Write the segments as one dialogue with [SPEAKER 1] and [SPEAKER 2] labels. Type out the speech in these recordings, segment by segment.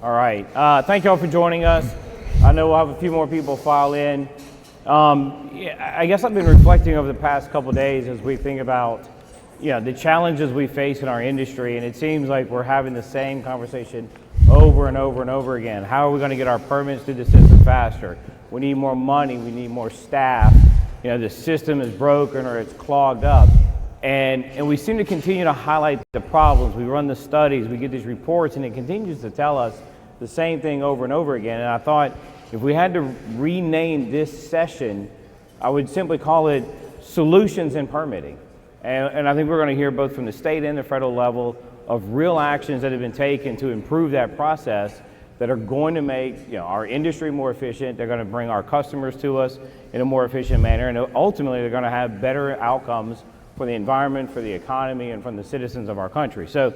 [SPEAKER 1] All right. Thank you all for joining us. I know we'll have a few more people file in. I guess I've been reflecting over the past couple of days as we think about the challenges we face in our industry, and it seems like we're having the same conversation over and over and over again. How are we going to get our permits through the system faster? We need more money, we need more staff. The system is broken or it's clogged up. And we seem to continue to highlight the problems. We run the studies, we get these reports, and it continues to tell us the same thing over and over again. And I thought if we had to rename this session, I would simply call it Solutions in Permitting. And I think we're going to hear both from the state and the federal level of real actions that have been taken to improve that process that are going to make our industry more efficient. They're going to bring our customers to us in a more efficient manner, and ultimately they're going to have better outcomes for the environment, for the economy, and from the citizens of our country. So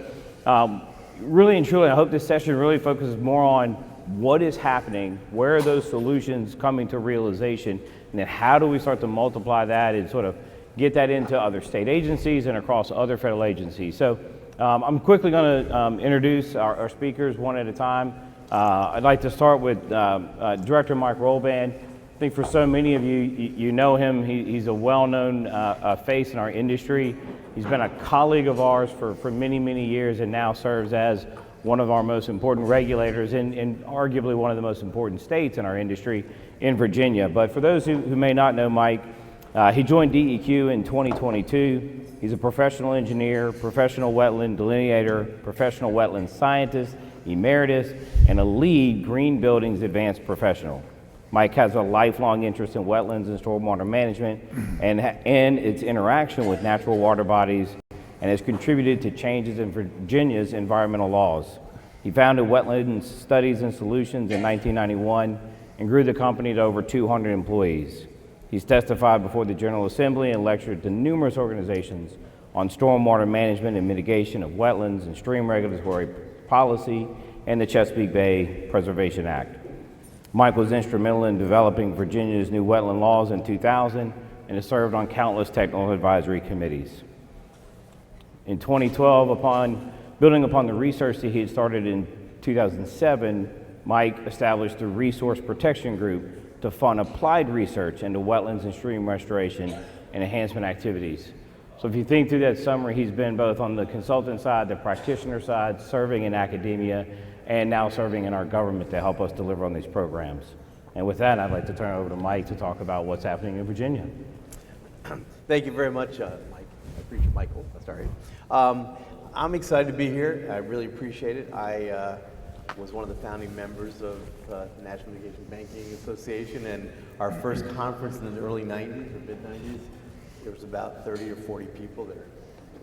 [SPEAKER 1] really and truly, I hope this session really focuses more on what is happening, where are those solutions coming to realization, and then how do we start to multiply that and sort of get that into other state agencies and across other federal agencies. So I'm quickly going to introduce our speakers one at a time. I'd like to start with Director Mike Rolband. I think for so many of you, you know him. He's a well-known face in our industry. He's been a colleague of ours for many, many years and now serves as one of our most important regulators in arguably one of the most important states in our industry in Virginia. But for those who may not know Mike, he joined DEQ in 2022. He's a professional engineer, professional wetland delineator, professional wetland scientist, emeritus, and a lead green buildings advanced professional. Mike has a lifelong interest in wetlands and stormwater management and its interaction with natural water bodies, and has contributed to changes in Virginia's environmental laws. He founded Wetland Studies and Solutions in 1991 and grew the company to over 200 employees. He's testified before the General Assembly and lectured to numerous organizations on stormwater management and mitigation of wetlands and stream regulatory policy and the Chesapeake Bay Preservation Act. Mike was instrumental in developing Virginia's new wetland laws in 2000 and has served on countless technical advisory committees. In 2012, building upon the research that he had started in 2007, Mike established the Resource Protection Group to fund applied research into wetlands and stream restoration and enhancement activities. So if you think through that summary, he's been both on the consultant side, the practitioner side, serving in academia, and now serving in our government to help us deliver on these programs. And with that, I'd like to turn it over to Mike to talk about what's happening in Virginia.
[SPEAKER 2] Thank you very much, Mike. I appreciate Michael. Sorry. I'm excited to be here. I really appreciate it. I was one of the founding members of the National Mitigation Banking Association, and our first conference in the early 90s or mid-90s, there was about 30 or 40 people there.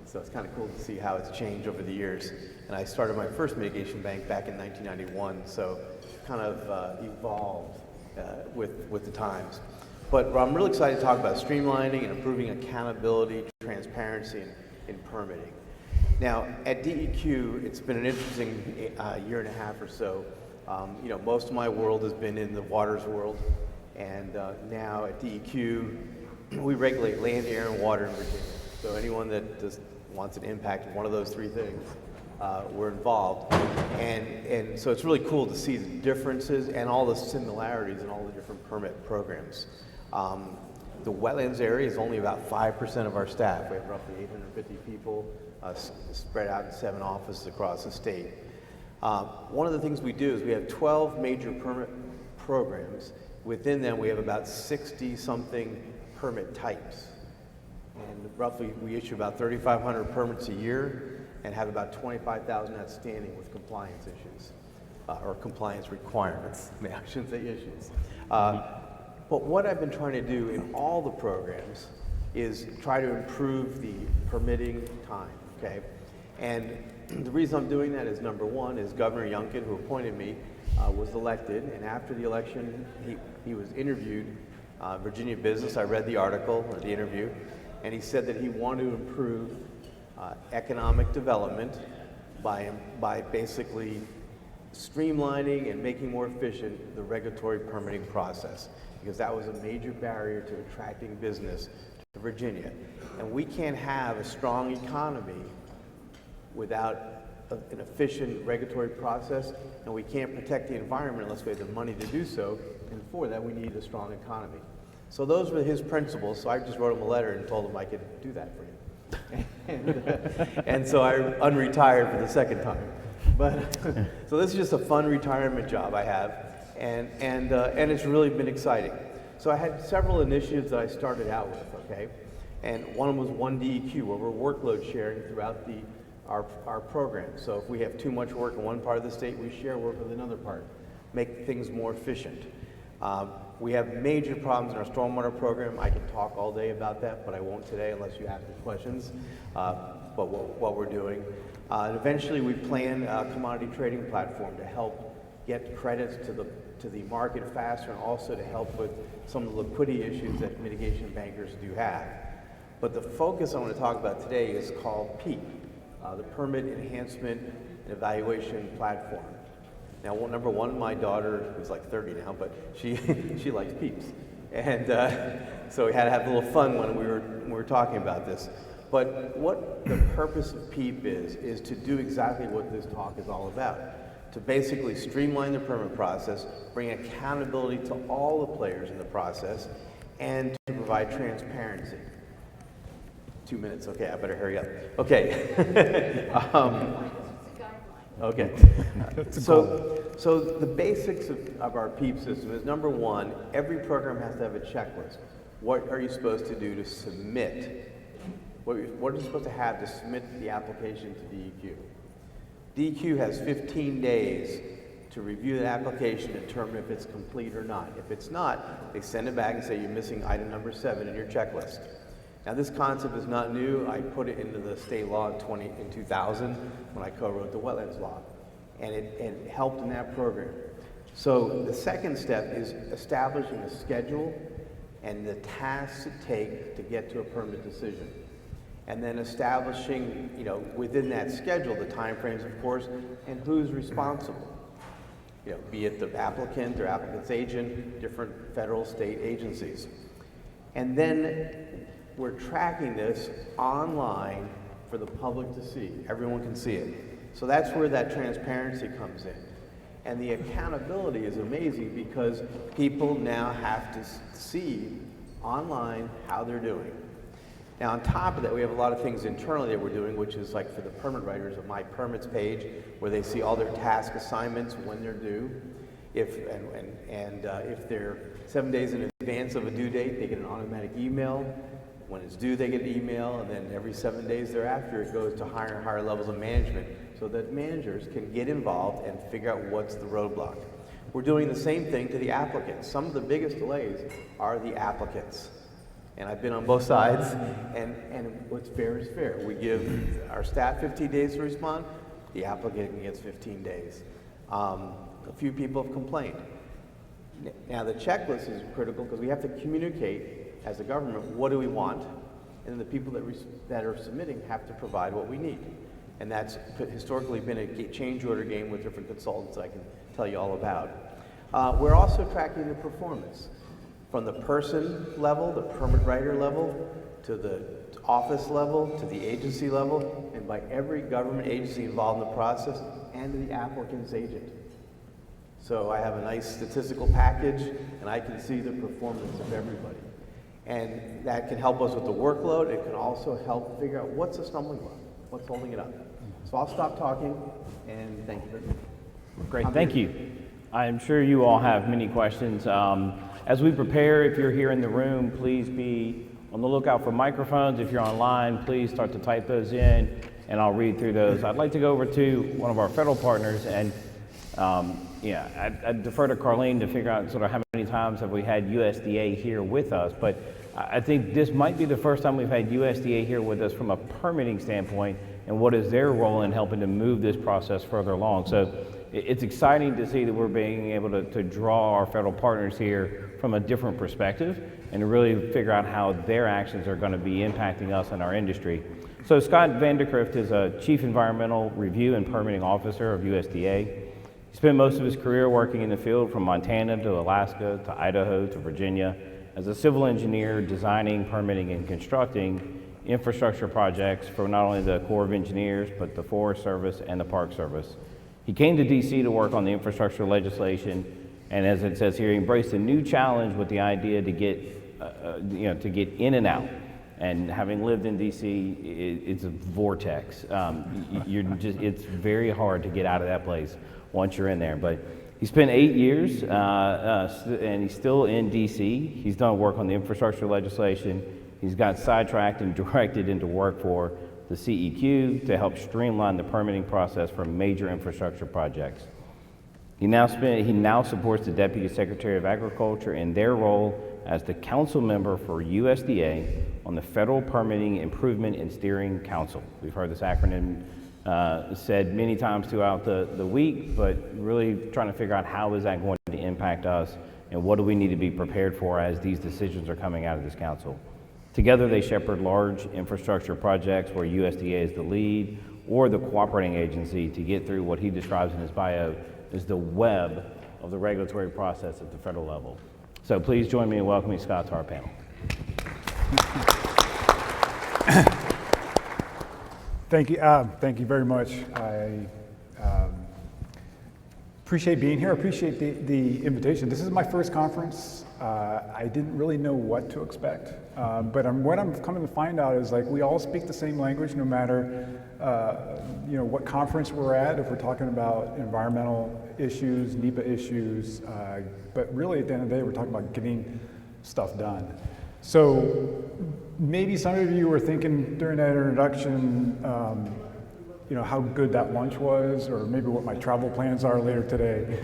[SPEAKER 2] So it's kind of cool to see how it's changed over the years. And I started my first mitigation bank back in 1991, so kind of evolved with the times. But I'm really excited to talk about streamlining and improving accountability, transparency, in permitting. Now, at DEQ, it's been an interesting year and a half or so. Most of my world has been in the waters world, and now at DEQ, we regulate land, air, and water in Virginia. So anyone that just wants an impact of one of those three things, we're involved. And so it's really cool to see the differences and all the similarities in all the different permit programs. The wetlands area is only about 5% of our staff. We have roughly 850 people spread out in 7 offices across the state. One of the things we do is we have 12 major permit programs. Within them, we have about 60-something permit types. And roughly, we issue about 3,500 permits a year and have about 25,000 outstanding with compliance issues, or compliance requirements. I shouldn't say issues. But what I've been trying to do in all the programs is try to improve the permitting time, okay? And the reason I'm doing that is, number one, is Governor Youngkin, who appointed me, was elected, and after the election, he was interviewed, Virginia Business. I read the article, or the interview, and he said that he wanted to improve economic development by basically streamlining and making more efficient the regulatory permitting process, because that was a major barrier to attracting business to Virginia. And we can't have a strong economy without an efficient regulatory process, and we can't protect the environment unless we have the money to do so, and for that we need a strong economy. So those were his principles, so I just wrote him a letter and told him I could do that for him. and so I unretired for the second time. But so this is just a fun retirement job I have, and it's really been exciting. So I had several initiatives that I started out with, okay? And one of them was 1DEQ, where we're workload sharing throughout our program. So if we have too much work in one part of the state, we share work with another part, make things more efficient. We have major problems in our stormwater program. I can talk all day about that, but I won't today unless you ask me questions, but what we're doing. And eventually we plan a commodity trading platform to help get credits to the market faster, and also to help with some of the liquidity issues that mitigation bankers do have. But the focus I want to talk about today is called PEEP, the Permit Enhancement and Evaluation Platform. Now, number one, my daughter, who's like 30 now, but she likes PEEPs. And so we had to have a little fun when we were talking about this. But what the purpose of PEEP is to do exactly what this talk is all about. To basically streamline the permit process, bring accountability to all the players in the process, and to provide transparency. 2 minutes, okay, I better hurry up. Okay. Okay. So the basics of our PEEP system is, number one, every program has to have a checklist. What are you supposed to do to submit? What are you supposed to have to submit the application to DEQ? DEQ has 15 days to review the application and determine if it's complete or not. If it's not, they send it back and say you're missing item number 7 in your checklist. Now, this concept is not new. I put it into the state law in 2000 when I co-wrote the wetlands law, and it helped in that program. So the second step is establishing a schedule and the tasks to take to get to a permit decision, and then establishing, within that schedule, the timeframes, of course, and who's responsible. Be it the applicant or applicant's agent, different federal, state agencies, and then we're tracking this online for the public to see. Everyone can see it. So that's where that transparency comes in. And the accountability is amazing because people now have to see online how they're doing. Now, on top of that, we have a lot of things internally that we're doing, which is like for the permit writers, of My Permits page, where they see all their task assignments when they're due. If they're 7 days in advance of a due date, they get an automatic email. When it's due, they get an email, and then every 7 days thereafter, it goes to higher and higher levels of management so that managers can get involved and figure out what's the roadblock. We're doing the same thing to the applicants. Some of the biggest delays are the applicants. And I've been on both sides, and what's fair is fair. We give our staff 15 days to respond, the applicant gets 15 days. A few people have complained. Now, the checklist is critical because we have to communicate as a government, what do we want? And the people that are submitting have to provide what we need. And that's historically been a change order game with different consultants I can tell you all about. We're also tracking the performance from the person level, the permit writer level, to the office level, to the agency level, and by every government agency involved in the process, and to the applicant's agent. So I have a nice statistical package, and I can see the performance of everybody. And that can help us with the workload. It can also help figure out what's the stumbling block, what's holding it up. So I'll stop talking, and thank you very much.
[SPEAKER 1] Great, thank you. I'm sure you all have many questions. As we prepare, if you're here in the room, please be on the lookout for microphones. If you're online, please start to type those in, and I'll read through those. I'd like to go over to one of our federal partners, and I'd defer to Carlene to figure out sort of how many times have we had USDA here with us, but I think this might be the first time we've had USDA here with us from a permitting standpoint, and what is their role in helping to move this process further along. So it's exciting to see that we're being able to draw our federal partners here from a different perspective and to really figure out how their actions are going to be impacting us and our industry. So Scott Vandegrift is a Chief Environmental Review and Permitting Officer of USDA. He spent most of his career working in the field from Montana to Alaska to Idaho to Virginia as a civil engineer, designing, permitting, and constructing infrastructure projects for not only the Corps of Engineers, but the Forest Service and the Park Service. He came to DC to work on the infrastructure legislation, and as it says here, he embraced a new challenge with the idea to get, to get in and out. And having lived in DC, it's a vortex. It's very hard to get out of that place once you're in there. But he spent 8 years, and he's still in DC. He's done work on the infrastructure legislation. He's got sidetracked and directed into work for the CEQ to help streamline the permitting process for major infrastructure projects. He now supports the Deputy Secretary of Agriculture in their role as the council member for USDA on the Federal Permitting Improvement and Steering Council. We've heard this acronym said many times throughout the week, but really trying to figure out how is that going to impact us and what do we need to be prepared for as these decisions are coming out of this council. Together they shepherd large infrastructure projects where USDA is the lead or the cooperating agency to get through what he describes in his bio as the web of the regulatory process at the federal level. So please join me in welcoming Scott to our panel.
[SPEAKER 3] Thank you very much. I appreciate being here. I appreciate the invitation. This is my first conference. I didn't really know what to expect, but what I'm coming to find out is like we all speak the same language, no matter what conference we're at. If we're talking about environmental issues, NEPA issues, but really at the end of the day, we're talking about getting stuff done. So maybe some of you were thinking during that introduction, how good that lunch was, or maybe what my travel plans are later today.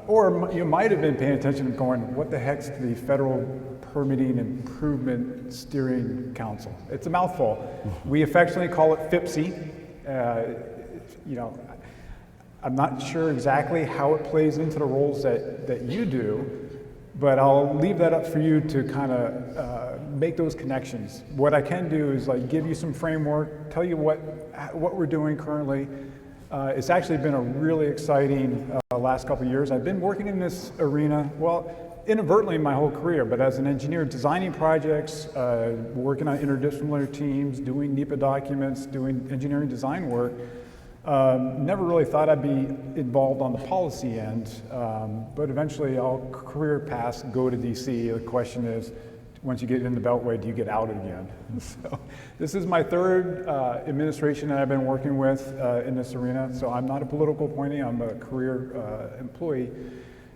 [SPEAKER 3] Or you might have been paying attention and going, what the heck's the Federal Permitting Improvement Steering Council? It's a mouthful. We affectionately call it FIPSI. I'm not sure exactly how it plays into the roles that you do, but I'll leave that up for you to kind of make those connections. What I can do is like give you some framework, tell you what we're doing currently. It's actually been a really exciting last couple of years. I've been working in this arena, well, inadvertently my whole career, but as an engineer, designing projects, working on interdisciplinary teams, doing NEPA documents, doing engineering design work. Never really thought I'd be involved on the policy end, but eventually I'll career path, go to DC. The question is, once you get in the Beltway, do you get out again? So this is my third administration that I've been working with in this arena. So I'm not a political appointee, I'm a career employee.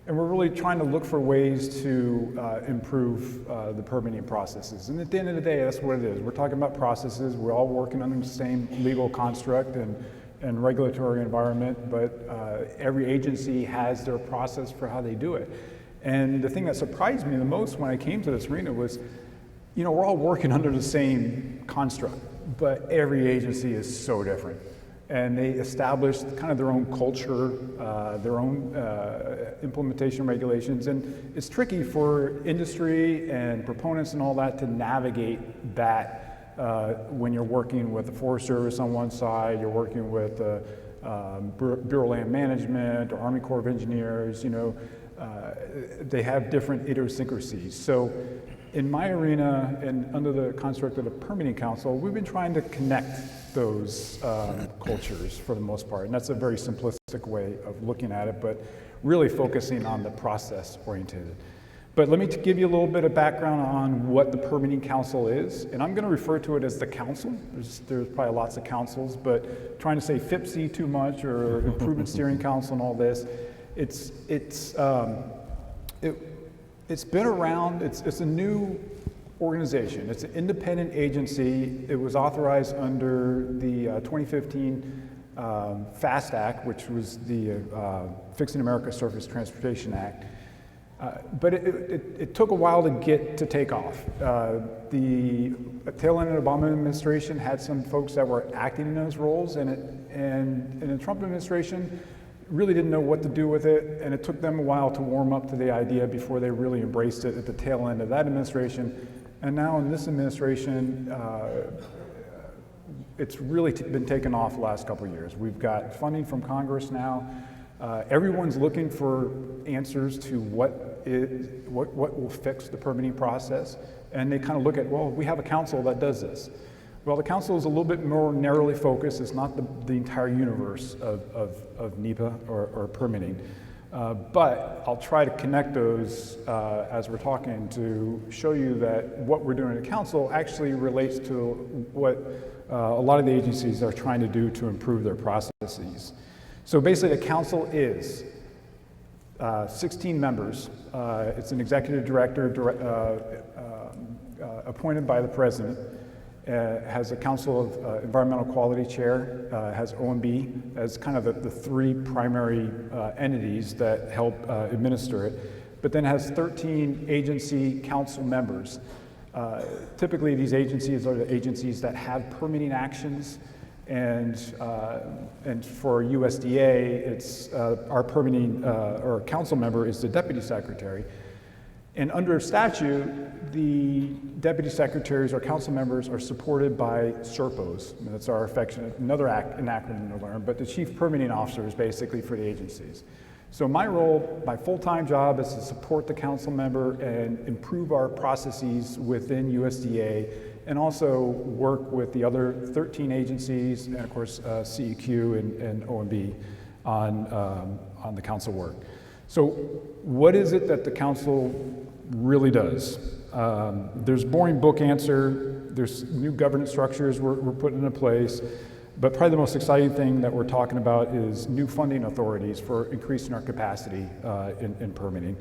[SPEAKER 3] And we're really trying to look for ways to improve the permitting processes. And at the end of the day, that's what it is. We're talking about processes. We're all working under the same legal construct and regulatory environment, but every agency has their process for how they do it. And the thing that surprised me the most when I came to this arena was, we're all working under the same construct, but every agency is so different. And they established kind of their own culture, their own implementation regulations. And it's tricky for industry and proponents and all that to navigate that when you're working with the Forest Service on one side, you're working with Bureau of Land Management or Army Corps of Engineers, they have different idiosyncrasies. So in my arena and under the construct of the Permitting Council, we've been trying to connect those cultures for the most part. And that's a very simplistic way of looking at it, but really focusing on the process oriented. But let me give you a little bit of background on what the Permitting Council is. And I'm going to refer to it as the council. There's probably lots of councils, but trying to say FIPSI too much or Improvement Steering Council and all this, it's been around. It's a new organization. It's an independent agency. It was authorized under the 2015 FAST Act, which was the Fixing America's Surface Transportation Act. But it took a while to take off. The tail end of the Obama administration had some folks that were acting in those roles, and the Trump administration really didn't know what to do with it, and it took them a while to warm up to the idea before they really embraced it at the tail end of that administration. And now in this administration, it's really been taken off the last couple of years. We've got funding from Congress now. Everyone's looking for answers to what will fix the permitting process, and they kind of look at, well, we have a council that does this. Well, the council is a little bit more narrowly focused. It's not the entire universe of NEPA or permitting. But I'll try to connect those as we're talking to show you that what we're doing at council actually relates to what a lot of the agencies are trying to do to improve their processes. So basically the council is 16 members. It's an executive director appointed by the president. Has a Council of Environmental Quality Chair, has OMB as kind of the three primary entities that help administer it, but then has 13 agency council members. Typically these agencies are the agencies that have permitting actions, and for USDA, it's our permitting or council member is the deputy secretary. And under statute, the deputy secretaries or council members are supported by SERPOs. And that's our affectionate, another acronym to learn, but the chief permitting officer is basically for the agencies. So my role, my full-time job is to support the council member and improve our processes within USDA, and also work with the other 13 agencies, and of course CEQ and OMB on the council work. So what is it that the council really does? There's boring book answer, there's new governance structures we're putting into place, but probably the most exciting thing that we're talking about is new funding authorities for increasing our capacity in permitting.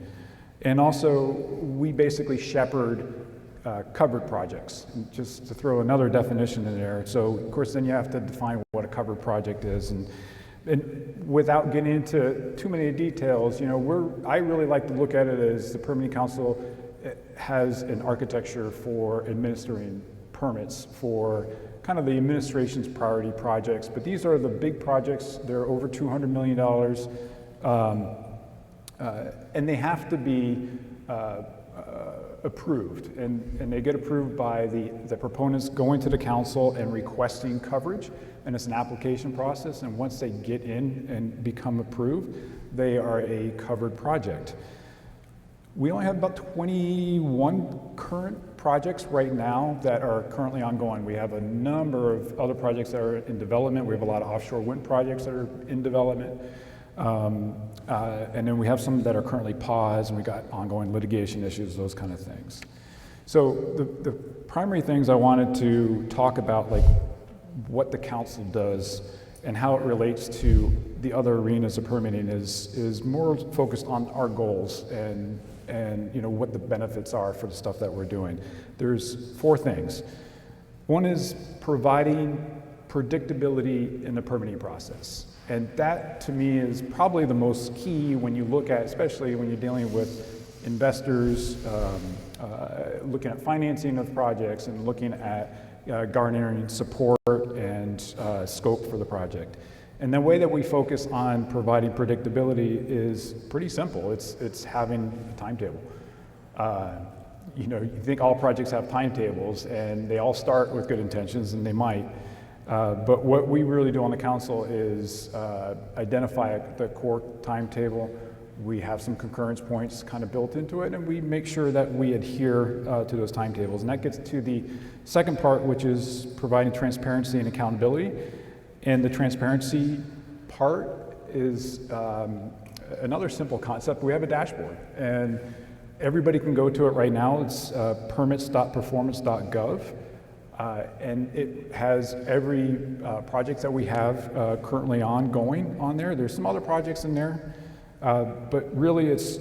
[SPEAKER 3] And also, we basically shepherd covered projects, and just to throw another definition in there. So of course then you have to define what a covered project is, and without getting into too many details, you know, I really like to look at it as the Permitting Council has an architecture for administering permits for kind of the administration's priority projects, but these are the big projects. They're over $200 million, and they have to be approved, and they get approved by the proponents going to the council and requesting coverage, and it's an application process, and once they get in and become approved, they are a covered project. We only have about 21 current projects right now that are currently ongoing. We have a number of other projects that are in development. We have a lot of offshore wind projects that are in development. And then we have some that are currently paused, and we got ongoing litigation issues, those kind of things. So the primary things I wanted to talk about, like what the council does and how it relates to the other arenas of permitting, is more focused on our goals and you know what the benefits are for the stuff that we're doing. There's 4 things. One is providing predictability in the permitting process. And that, to me, is probably the most key when you look at, especially when you're dealing with investors, looking at financing of projects and looking at garnering support and scope for the project. And the way that we focus on providing predictability is pretty simple. It's having a timetable. You know, you think all projects have timetables, and they all start with good intentions, and they might. But what we really do on the council is identify the core timetable. We have some concurrence points kind of built into it, and we make sure that we adhere to those timetables. And that gets to the second part, which is providing transparency and accountability. And the transparency part is another simple concept. We have a dashboard, and everybody can go to it right now. It's permits.performance.gov. And it has every project that we have currently ongoing on there. There's some other projects in there, but really it's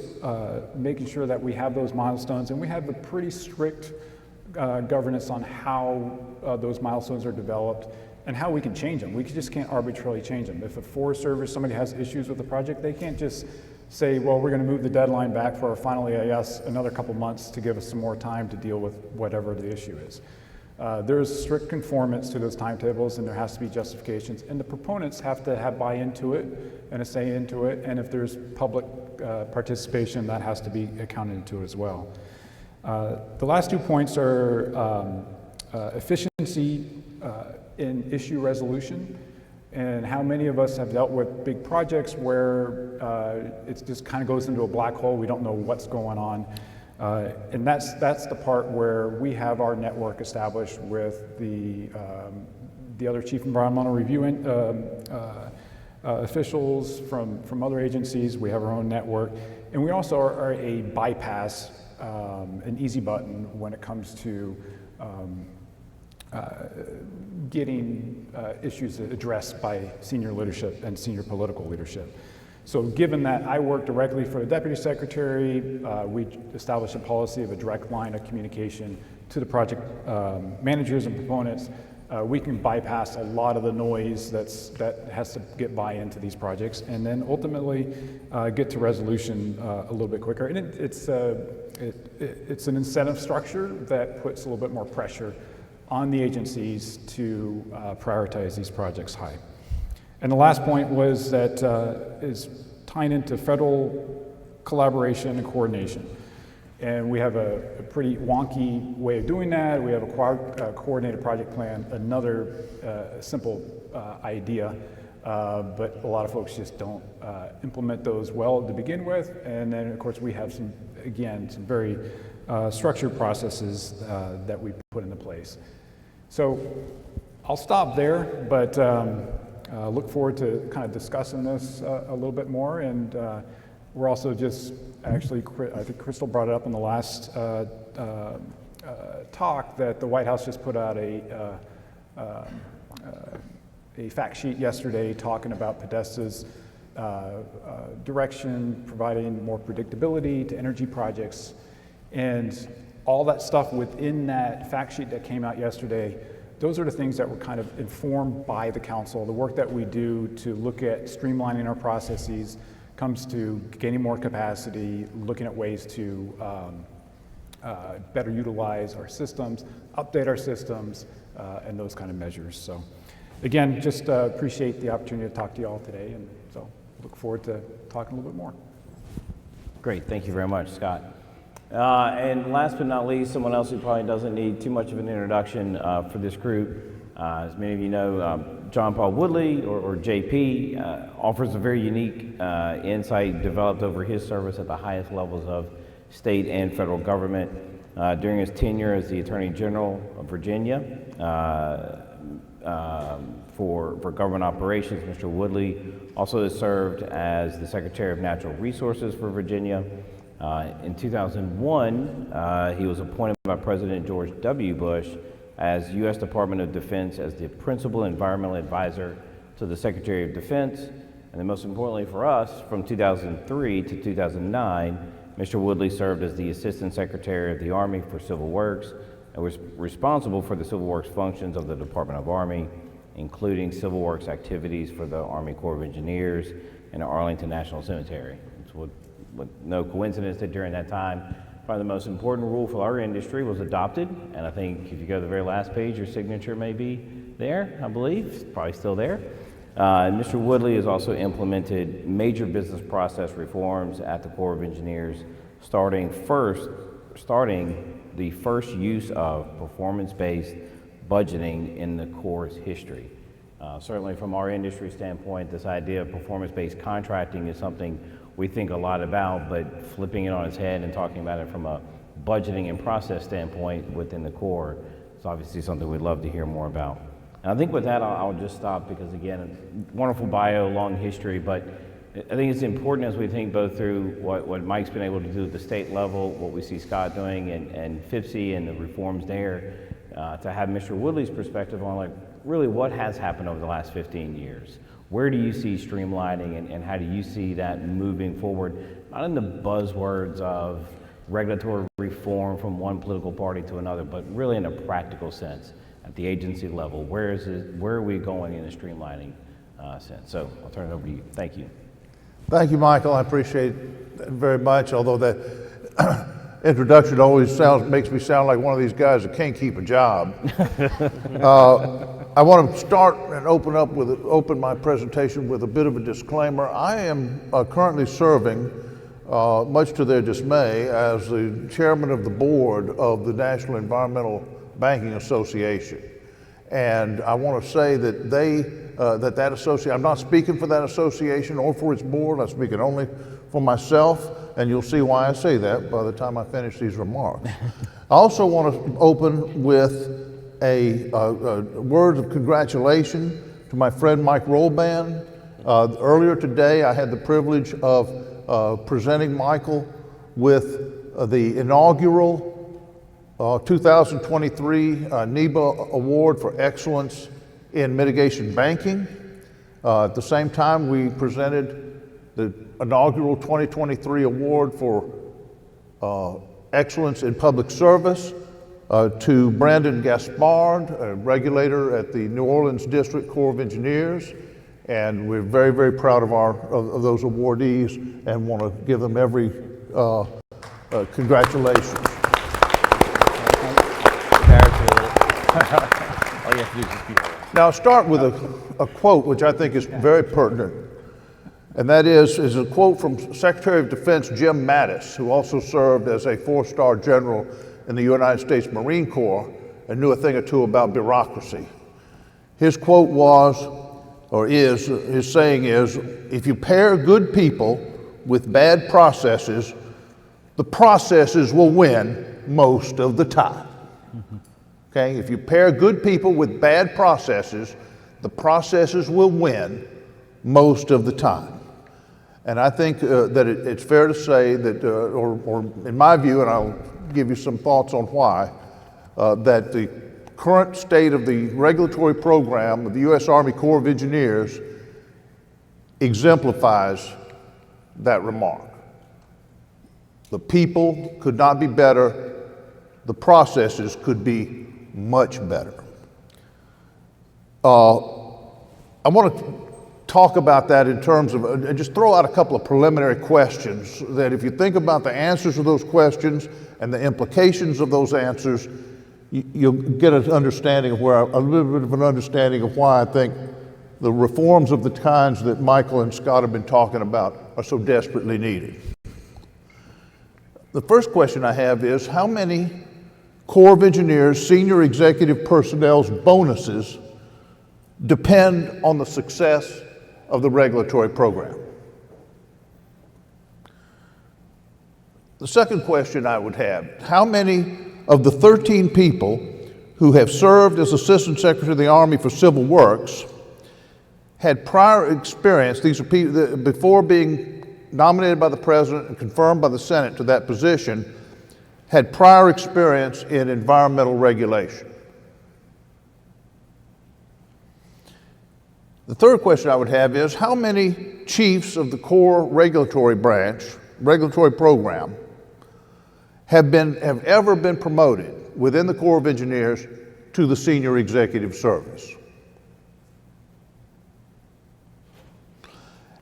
[SPEAKER 3] making sure that we have those milestones, and we have a pretty strict governance on how those milestones are developed and how we can change them. We just can't arbitrarily change them. If a Forest Service, somebody has issues with the project, they can't just say, well, we're going to move the deadline back for our final EIS another couple months to give us some more time to deal with whatever the issue is. There's strict conformance to those timetables, and there has to be justifications, and the proponents have to have buy-in to it and a say into it, and if there's public participation, that has to be accounted into as well. The last 2 points are efficiency in issue resolution, and how many of us have dealt with big projects where it just kind of goes into a black hole. We don't know what's going on. And that's the part where we have our network established with the other chief environmental review officials from other agencies. We have our own network. And we also are a bypass, an easy button when it comes to getting issues addressed by senior leadership and senior political leadership. So given that I work directly for the Deputy Secretary, we established a policy of a direct line of communication to the project managers and proponents. We can bypass a lot of the noise that has to get buy-in to these projects, and then ultimately get to resolution a little bit quicker. And it's an incentive structure that puts a little bit more pressure on the agencies to prioritize these projects high. And the last point was that is tying into federal collaboration and coordination. And we have a pretty wonky way of doing that. We have a coordinated project plan, another simple idea, but a lot of folks just don't implement those well to begin with. And then of course we have some very structured processes that we put into place. So I'll stop there, but look forward to kind of discussing this a little bit more. And we're also just actually, I think Crystal brought it up in the last talk, that the White House just put out a fact sheet yesterday talking about Podesta's direction, providing more predictability to energy projects. And all that stuff within that fact sheet that came out yesterday, those are the things that were kind of informed by the council. The work that we do to look at streamlining our processes comes to gaining more capacity, looking at ways to better utilize our systems, update our systems, and those kind of measures. So again, just appreciate the opportunity to talk to you all today, and so look forward to talking a little bit more.
[SPEAKER 1] Great, thank you very much, Scott. And last but not least, someone else who probably doesn't need too much of an introduction for this group. As many of you know, John Paul Woodley, or JP, offers a very unique insight developed over his service at the highest levels of state and federal government. During his tenure as the Attorney General of Virginia for government operations, Mr. Woodley also has served as the Secretary of Natural Resources for Virginia. In 2001, he was appointed by President George W. Bush as U.S. Department of Defense as the Principal Environmental Advisor to the Secretary of Defense. And then most importantly for us, from 2003 to 2009, Mr. Woodley served as the Assistant Secretary of the Army for Civil Works and was responsible for the Civil Works functions of the Department of Army, including Civil Works activities for the Army Corps of Engineers and the Arlington National Cemetery. It's no coincidence that during that time, probably the most important rule for our industry was adopted, and I think if you go to the very last page, your signature may be there, I believe. It's probably still there. And Mr. Woodley has also implemented major business process reforms at the Corps of Engineers, starting the first use of performance-based budgeting in the Corps' history. Certainly from our industry standpoint, this idea of performance-based contracting is something we think a lot about, but flipping it on its head and talking about it from a budgeting and process standpoint within the Corps is obviously something we'd love to hear more about. And I think with that, I'll just stop because again, wonderful bio, long history, but I think it's important as we think both through what Mike's been able to do at the state level, what we see Scott doing and FIPSI and the reforms there, to have Mr. Woodley's perspective on like really what has happened over the last 15 years. Where do you see streamlining and how do you see that moving forward? Not in the buzzwords of regulatory reform from one political party to another, but really in a practical sense at the agency level. Where are we going in a streamlining sense? So I'll turn it over to you. Thank you.
[SPEAKER 4] Thank you, Michael. I appreciate it very much, although that introduction always makes me sound like one of these guys that can't keep a job. I want to start and open my presentation with a bit of a disclaimer. I am currently serving, much to their dismay, as the chairman of the board of the National Environmental Banking Association. And I want to say that that association, I'm not speaking for that association or for its board, I'm speaking only for myself, and you'll see why I say that by the time I finish these remarks. I also want to open with a word of congratulation to my friend Mike Rolband. Earlier today, I had the privilege of presenting Michael with the inaugural 2023 NEBA Award for Excellence in Mitigation Banking. At the same time, we presented the inaugural 2023 Award for Excellence in Public Service to Brandon Gaspard, a regulator at the New Orleans District Corps of Engineers. And we're very, very proud of those awardees and want to give them every congratulations. Now, I'll start with a quote which I think is very pertinent, and that is a quote from Secretary of Defense Jim Mattis, who also served as a 4-star general in the United States Marine Corps and knew a thing or two about bureaucracy. His quote was, or is, his saying is, if you pair good people with bad processes, the processes will win most of the time. Okay, if you pair good people with bad processes, the processes will win most of the time. And I think that it's fair to say that, or in my view, and I'll give you some thoughts on why, that the current state of the regulatory program of the U.S. Army Corps of Engineers exemplifies that remark. The people could not be better, the processes could be much better. I want to talk about that in terms of, and just throw out a couple of preliminary questions that if you think about the answers to those questions and the implications of those answers, you'll get an understanding of a little bit of an understanding of why I think the reforms of the kinds that Michael and Scott have been talking about are so desperately needed. The first question I have is, how many Corps of Engineers senior executive personnel's bonuses depend on the success of the regulatory program? The second question I would have, how many of the 13 people who have served as Assistant Secretary of the Army for Civil Works had prior experience, these are people that before being nominated by the President and confirmed by the Senate to that position, had prior experience in environmental regulation? The third question I would have is, how many chiefs of the Corps regulatory branch, regulatory program, have ever been promoted within the Corps of Engineers to the senior executive service?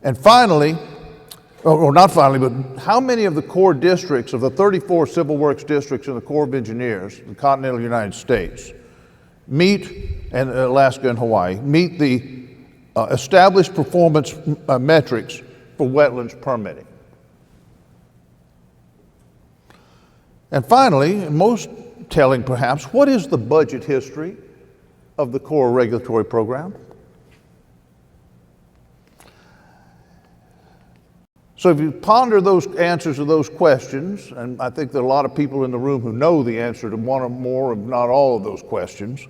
[SPEAKER 4] And finally, or not finally, but how many of the Corps districts, of the 34 Civil Works districts in the Corps of Engineers, the continental United States, and Alaska and Hawaii, meet the established performance metrics for wetlands permitting? And finally, and most telling perhaps, what is the budget history of the Corps regulatory program? So if you ponder those answers to those questions, and I think there are a lot of people in the room who know the answer to one or more, if not all of those questions,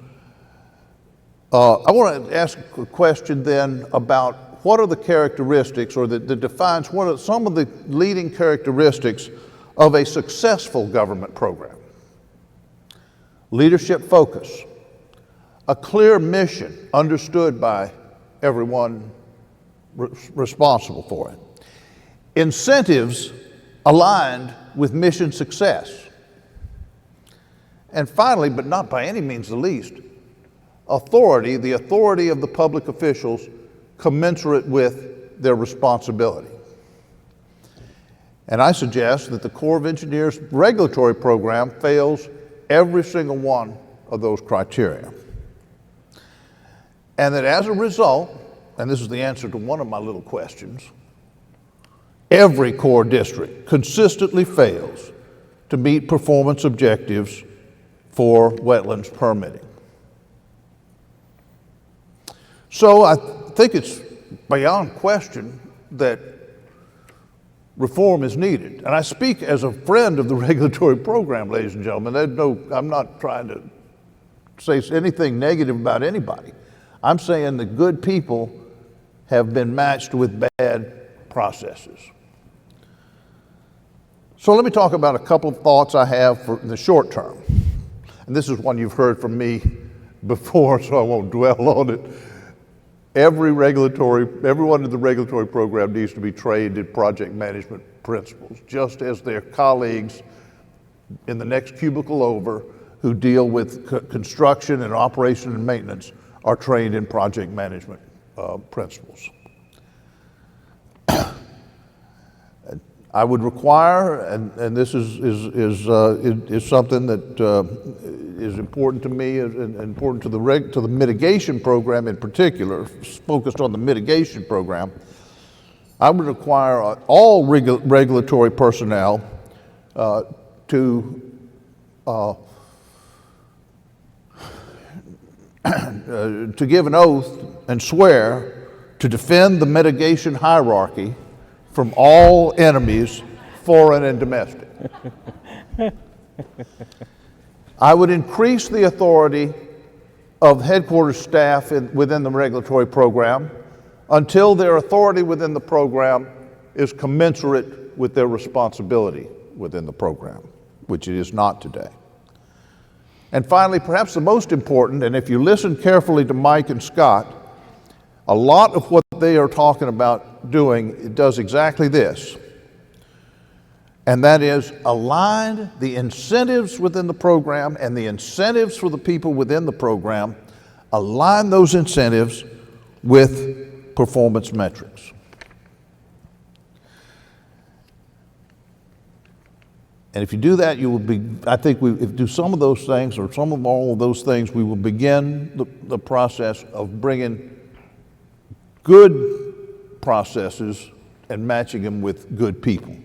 [SPEAKER 4] I want to ask a question then about what are the characteristics, or that defines what are some of the leading characteristics of a successful government program. Leadership focus, a clear mission understood by everyone responsible for it, incentives aligned with mission success, and finally, but not by any means the least, authority, the authority of the public officials commensurate with their responsibility. And I suggest that the Corps of Engineers regulatory program fails every single one of those criteria. And that as a result, and this is the answer to one of my little questions, every Corps district consistently fails to meet performance objectives for wetlands permitting. So I think it's beyond question that reform is needed. And I speak as a friend of the regulatory program, ladies and gentlemen. I'm not trying to say anything negative about anybody. I'm saying that good people have been matched with bad processes. So let me talk about a couple of thoughts I have for the short term. And this is one you've heard from me before, so I won't dwell on it. Everyone in the regulatory program needs to be trained in project management principles, just as their colleagues in the next cubicle over who deal with construction and operation and maintenance are trained in project management principles. I would require, and this is something that is important to me and important to the mitigation program in particular, focused on the mitigation program. I would require all regulatory personnel to give an oath and swear to defend the mitigation hierarchy from all enemies, foreign and domestic. I would increase the authority of headquarters staff within the regulatory program until their authority within the program is commensurate with their responsibility within the program, which it is not today. And finally, perhaps the most important, and if you listen carefully to Mike and Scott, a lot of what they are talking about doing, it does exactly this. And that is align the incentives within the program and the incentives for the people within the program, align those incentives with performance metrics. And if you do that, you will be, I think if you do some of those things or some of all of those things, we will begin the process of bringing good processes and matching them with good people.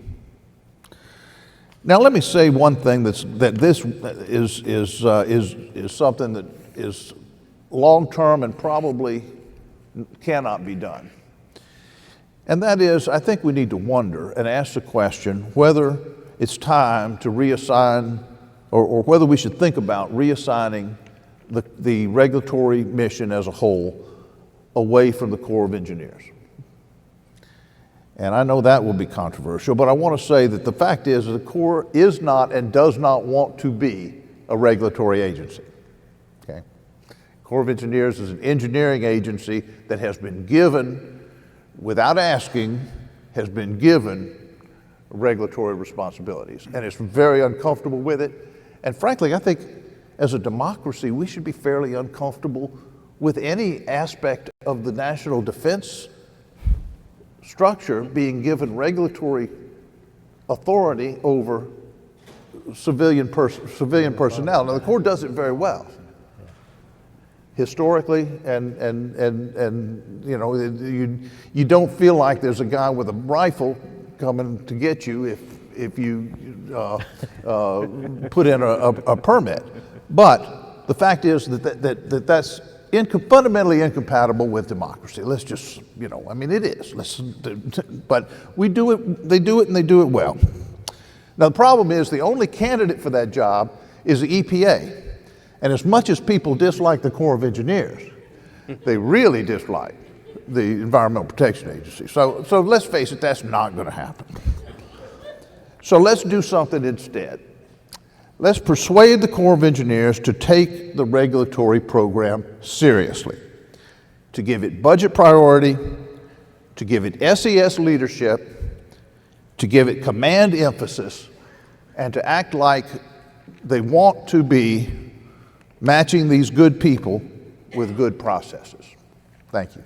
[SPEAKER 4] Now, let me say one thing that this is something that is long-term and probably cannot be done. And that is, I think we need to wonder and ask the question whether it's time to reassign or whether we should think about reassigning the regulatory mission as a whole away from the Corps of Engineers. And I know that will be controversial, but I want to say that the fact is the Corps is not and does not want to be a regulatory agency. Okay? Corps of Engineers is an engineering agency that has been given, without asking, has been given regulatory responsibilities. And it's very uncomfortable with it. And frankly, I think as a democracy, we should be fairly uncomfortable with any aspect of the national defense structure being given regulatory authority over civilian personnel. Now, the Corps does it very well. Historically, and you know, you don't feel like there's a guy with a rifle coming to get you if you put in a permit. But the fact is that's fundamentally incompatible with democracy. Let's just, you know, I mean, it is. But we do it, they do it, and they do it well. Now, the problem is the only candidate for that job is the EPA. And as much as people dislike the Corps of Engineers, they really dislike the Environmental Protection Agency. So let's face it, that's not going to happen. So let's do something instead. Let's persuade the Corps of Engineers to take the regulatory program seriously, to give it budget priority, to give it SES leadership, to give it command emphasis, and to act like they want to be matching these good people with good processes. Thank you.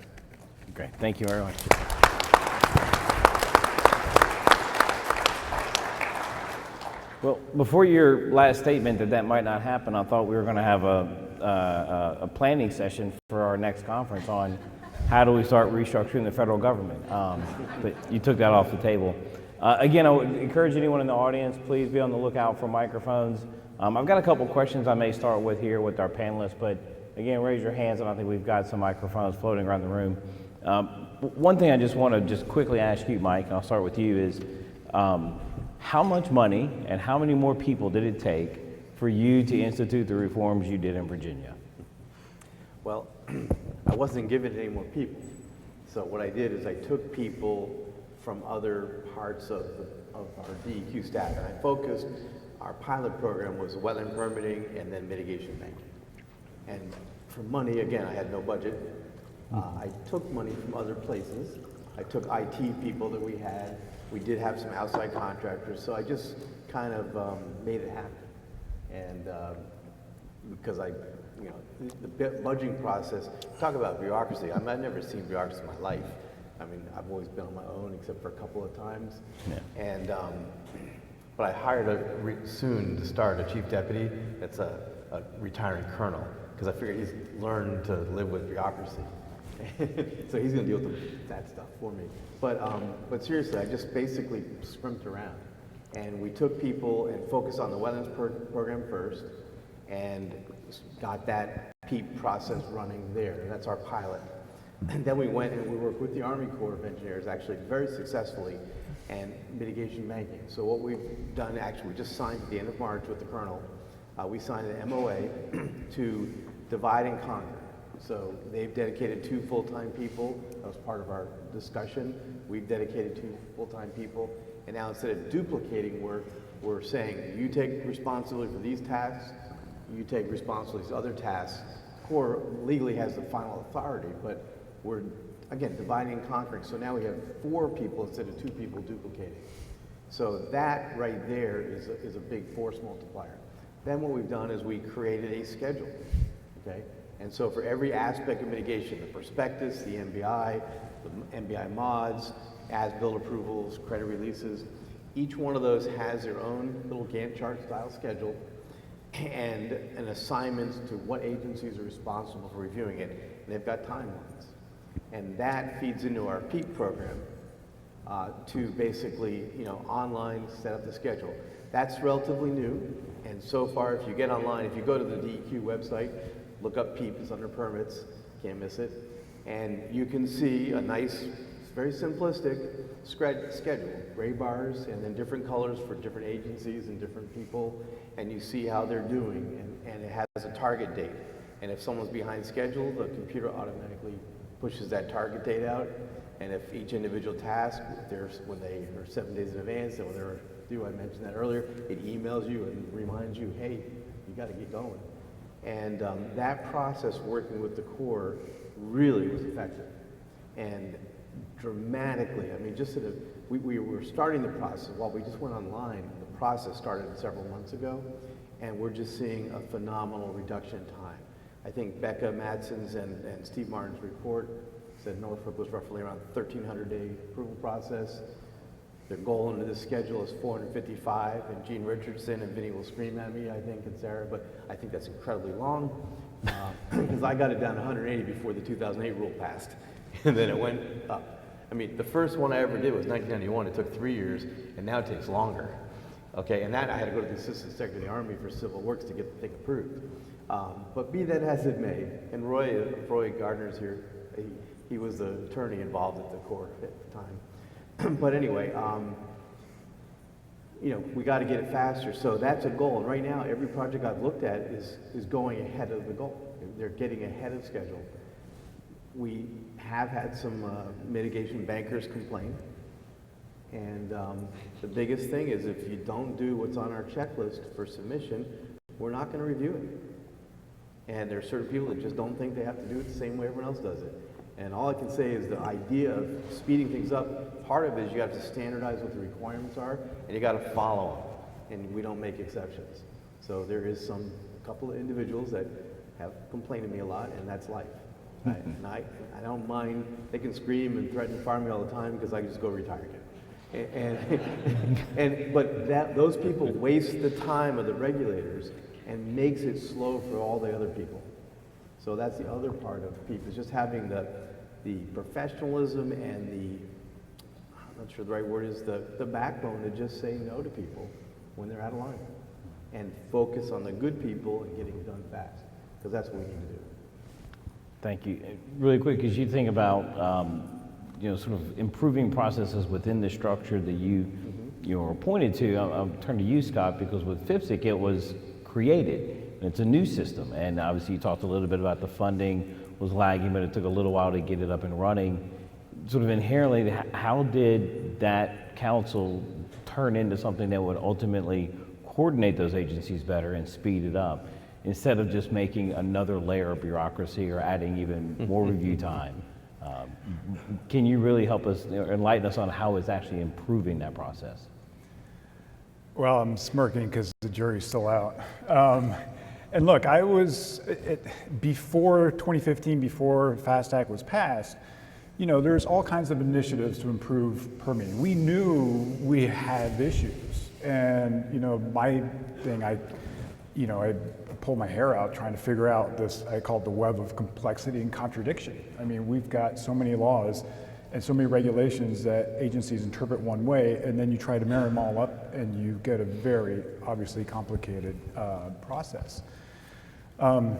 [SPEAKER 1] Great. Thank you very much. Well, before your last statement that might not happen, I thought we were going to have a planning session for our next conference on how do we start restructuring the federal government. But you took that off the table. Again, I would encourage anyone in the audience, please be on the lookout for microphones. I've got a couple questions I may start with here with our panelists, but again, raise your hands, and I think we've got some microphones floating around the room. One thing I just want to quickly ask you, Mike, and I'll start with you, is How much money and how many more people did it take for you to institute the reforms you did in Virginia?
[SPEAKER 2] Well, I wasn't given any more people. So what I did is I took people from other parts of our DEQ staff, and I focused, our pilot program was wetland permitting and then mitigation banking. And for money, again, I had no budget. I took money from other places. I took IT people that we had. We did have some outside contractors, so I just kind of made it happen. And because the budgeting process, talk about bureaucracy. I've never seen bureaucracy in my life. I mean, I've always been on my own except for a couple of times. Yeah. And, but I hired soon to start a chief deputy that's a retiring colonel, because I figured he's learned to live with bureaucracy. So he's going to deal with that stuff for me. But seriously, I just basically scrimped around. And we took people and focused on the wetlands program first, and got that PEEP process running there. That's our pilot. And then we went and we worked with the Army Corps of Engineers, actually very successfully, and mitigation banking. So what we've done, actually, we just signed at the end of March with the Colonel. We signed an MOA to divide and conquer. So they've dedicated 2 full-time people. That was part of our discussion. We've dedicated 2 full-time people. And now instead of duplicating work, we're saying, you take responsibility for these tasks, you take responsibility for other tasks. Corps legally has the final authority, but we're, again, dividing and conquering. So now we have 4 people instead of 2 people duplicating. So that right there is a big force multiplier. Then what we've done is we created a schedule, okay? And so for every aspect of mitigation, the prospectus, the MBI mods, as-built approvals, credit releases, each one of those has their own little Gantt chart style schedule and an assignment to what agencies are responsible for reviewing it, and they've got timelines. And that feeds into our PEEP program to basically, online set up the schedule. That's relatively new, and so far, if you get online, if you go to the DEQ website, look up PEEP, it's under permits, can't miss it, and you can see a nice, very simplistic schedule, gray bars, and then different colors for different agencies and different people, and you see how they're doing, and it has a target date. And if someone's behind schedule, the computer automatically pushes that target date out, and if each individual task, when they are 7 days in advance, and when they're due, I mentioned that earlier, it emails you and reminds you, hey, you got to get going. And that process, working with the Corps, really was effective. And dramatically, I mean, we were starting the process, while we just went online, the process started several months ago, and we're just seeing a phenomenal reduction in time. I think Becca Madsen's and Steve Martin's report said Norfolk was roughly around 1,300-day approval process. Their goal under this schedule is 455, and Gene Richardson and Vinny will scream at me, I think, and Sarah, but I think that's incredibly long, because I got it down to 180 before the 2008 rule passed, and then it went up. I mean, the first one I ever did was 1991. It took 3 years, and now it takes longer. Okay, and that I had to go to the Assistant Secretary of the Army for Civil Works to get the thing approved. But be that as it may, and Roy Gardner's here, he was the attorney involved at the Corps at the time. But anyway, we got to get it faster. So that's a goal. And right now, every project I've looked at is going ahead of the goal. They're getting ahead of schedule. We have had some mitigation bankers complain. And the biggest thing is if you don't do what's on our checklist for submission, we're not going to review it. And there are certain people that just don't think they have to do it the same way everyone else does it. And all I can say is the idea of speeding things up, part of it is you have to standardize what the requirements are, and you got to follow them. And we don't make exceptions. So there is a couple of individuals that have complained to me a lot, and that's life. I don't mind. They can scream and threaten to fire me all the time because I can just go retire again. But those people waste the time of the regulators and makes it slow for all the other people. So that's the other part of PEEP, is just having the professionalism and I'm not sure the right word is, the backbone to just say no to people when they're out of line and focus on the good people and getting it done fast, because that's what we need to do.
[SPEAKER 1] Thank you. Really quick, as you think about sort of improving processes within the structure that you you were pointed to, I'll turn to you, Scott, because with FIPSIC it was created. And it's a new system, and obviously you talked a little bit about the funding was lagging, but it took a little while to get it up and running. Sort of inherently, how did that council turn into something that would ultimately coordinate those agencies better and speed it up, instead of just making another layer of bureaucracy or adding even more review time? Can you really help us, enlighten us on how it's actually improving that process?
[SPEAKER 3] Well, I'm smirking because the jury's still out. And look, I was, before 2015, before FAST Act was passed, there's all kinds of initiatives to improve permitting. We knew we had issues. And, my thing, I pulled my hair out trying to figure out this, I call it the web of complexity and contradiction. I mean, we've got so many laws and so many regulations that agencies interpret one way, and then you try to marry them all up and you get a very obviously complicated process. I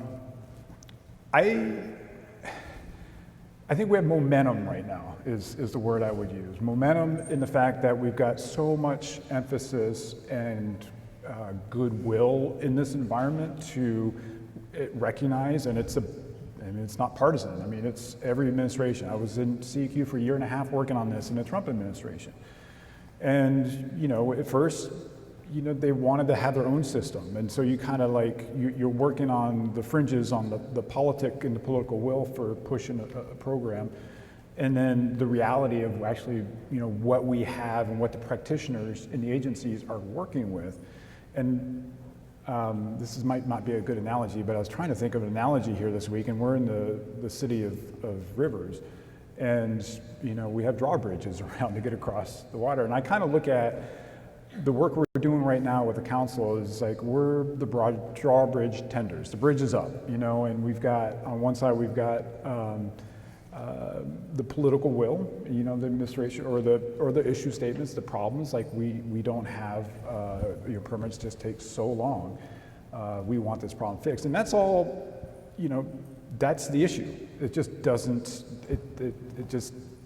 [SPEAKER 3] think we have momentum right now is the word I would use. Momentum in the fact that we've got so much emphasis and goodwill in this environment to recognize, and it's not partisan. I mean, it's every administration. I was in CEQ for a year and a half working on this in the Trump administration. And, at first, they wanted to have their own system. And so you kind of you're working on the fringes on the politic and the political will for pushing a program. And then the reality of actually, what we have and what the practitioners in the agencies are working with. And this might not be a good analogy, but I was trying to think of an analogy here this week, and we're in the city of rivers. And, we have drawbridges around to get across the water. And I kind of look at the work we're doing right now with the council is we're the broad drawbridge tenders. The bridge is up, and we've got, on one side, we've got the political will, the administration, or the issue statements, the problems, we don't have, permits just take so long. We want this problem fixed. And that's all, that's the issue. It just doesn't,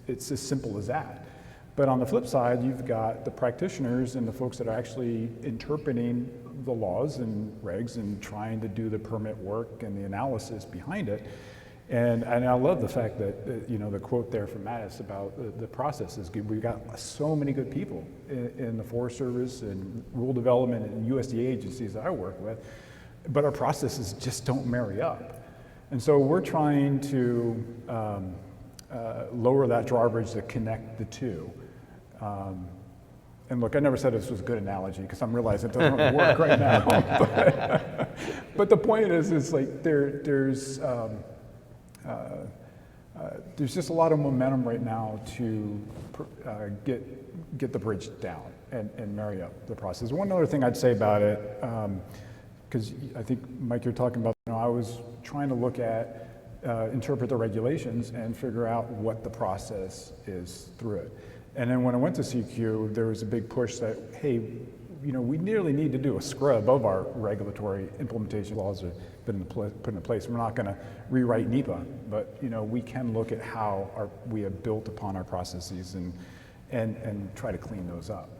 [SPEAKER 3] it's as simple as that. But on the flip side, you've got the practitioners and the folks that are actually interpreting the laws and regs and trying to do the permit work and the analysis behind it. And I love the fact that, the quote there from Mattis about the process is good. We've got so many good people in the Forest Service and rural development and USDA agencies that I work with, but our processes just don't marry up. And so we're trying to lower that drawbridge to connect the two. And look, I never said this was a good analogy because I'm realizing it doesn't really work right now. But the point is there's just a lot of momentum right now to get the bridge down and marry up the process. One other thing I'd say about it, because I think, Mike, you're talking about, I was trying to look at, interpret the regulations and figure out what the process is through it. And then when I went to CQ, there was a big push that, hey, we nearly need to do a scrub of our regulatory implementation laws that have been put into place. We're not going to rewrite NEPA, but we can look at how we have built upon our processes and try to clean those up.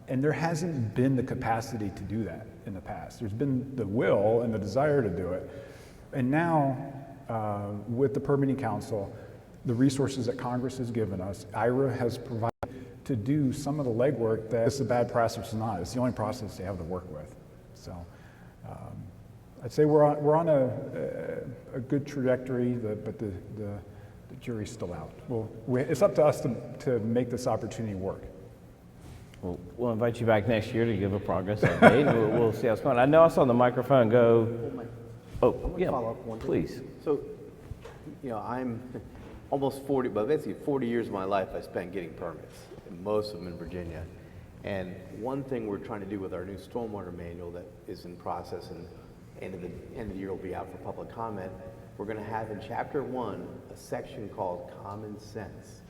[SPEAKER 3] And there hasn't been the capacity to do that in the past. There's been the will and the desire to do it. And now, with the Permitting Council, the resources that Congress has given us, IRA has provided to do some of the legwork that it's a bad process or not. It's the only process they have to work with. So I'd say we're on a good trajectory, but the jury's still out. It's up to us to make this opportunity work.
[SPEAKER 1] Well, we'll invite you back next year to give a progress update. We'll see how it's going. I know I saw the microphone go. Oh, yeah,
[SPEAKER 2] follow up one thing.
[SPEAKER 1] Please.
[SPEAKER 2] So, I'm almost 40, but basically 40 years of my life I spent getting permits, and most of them in Virginia. And one thing we're trying to do with our new stormwater manual that is in process and end of the year will be out for public comment, we're going to have in Chapter 1 a section called Common Sense.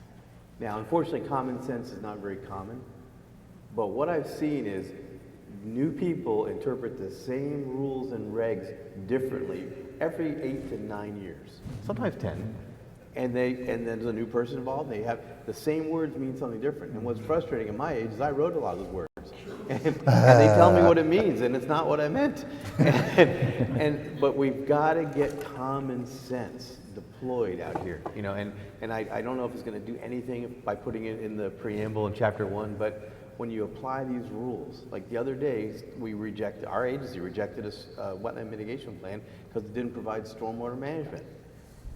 [SPEAKER 2] Now, unfortunately, common sense is not very common, but what I've seen is new people interpret the same rules and regs differently every 8 to 9 years, sometimes 10. and then there's a new person involved, and they have the same words mean something different. And what's frustrating at my age is I wrote a lot of those words. And they tell me what it means, and it's not what I meant. But we've got to get common sense deployed out here, you know. And I don't know if it's going to do anything by putting it in the preamble in Chapter 1, but when you apply these rules, like the other day, our agency rejected a wetland mitigation plan because it didn't provide stormwater management.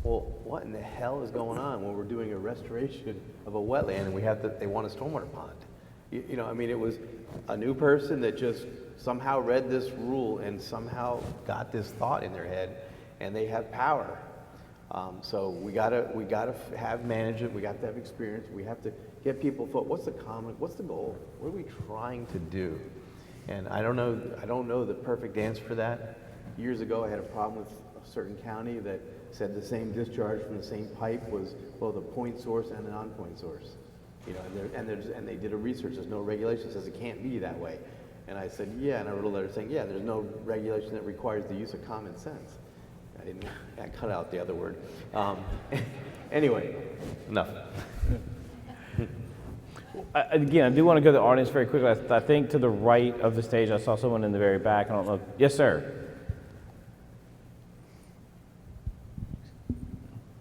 [SPEAKER 2] Well, what in the hell is going on when we're doing a restoration of a wetland and they want a stormwater pond? You know, I mean, it was a new person that just somehow read this rule and somehow got this thought in their head, and they have power. So we gotta have management. We got to have experience. We have to get people thought. What's the goal? What are we trying to do? And I don't know the perfect answer for that. Years ago, I had a problem with a certain county that said the same discharge from the same pipe was both a point source and a non-point source. You know, and they did a research. There's no regulation that says it can't be that way. And I said, yeah, and I wrote a letter saying, yeah, there's no regulation that requires the use of common sense. I cut out the other word. Anyway, enough.
[SPEAKER 1] Again, I do want to go to the audience very quickly. I think to the right of the stage, I saw someone in the very back. I don't know. Yes, sir.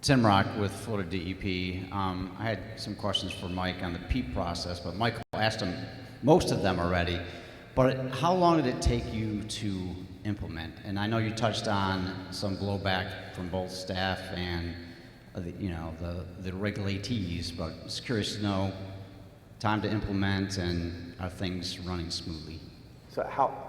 [SPEAKER 5] Tim Rock with Florida DEP. I had some questions for Mike on the PEEP process, but Michael asked him most of them already. But how long did it take you to implement? And I know you touched on some blowback from both staff and the regulatees, but I was curious to know time to implement and are things running smoothly?
[SPEAKER 2] So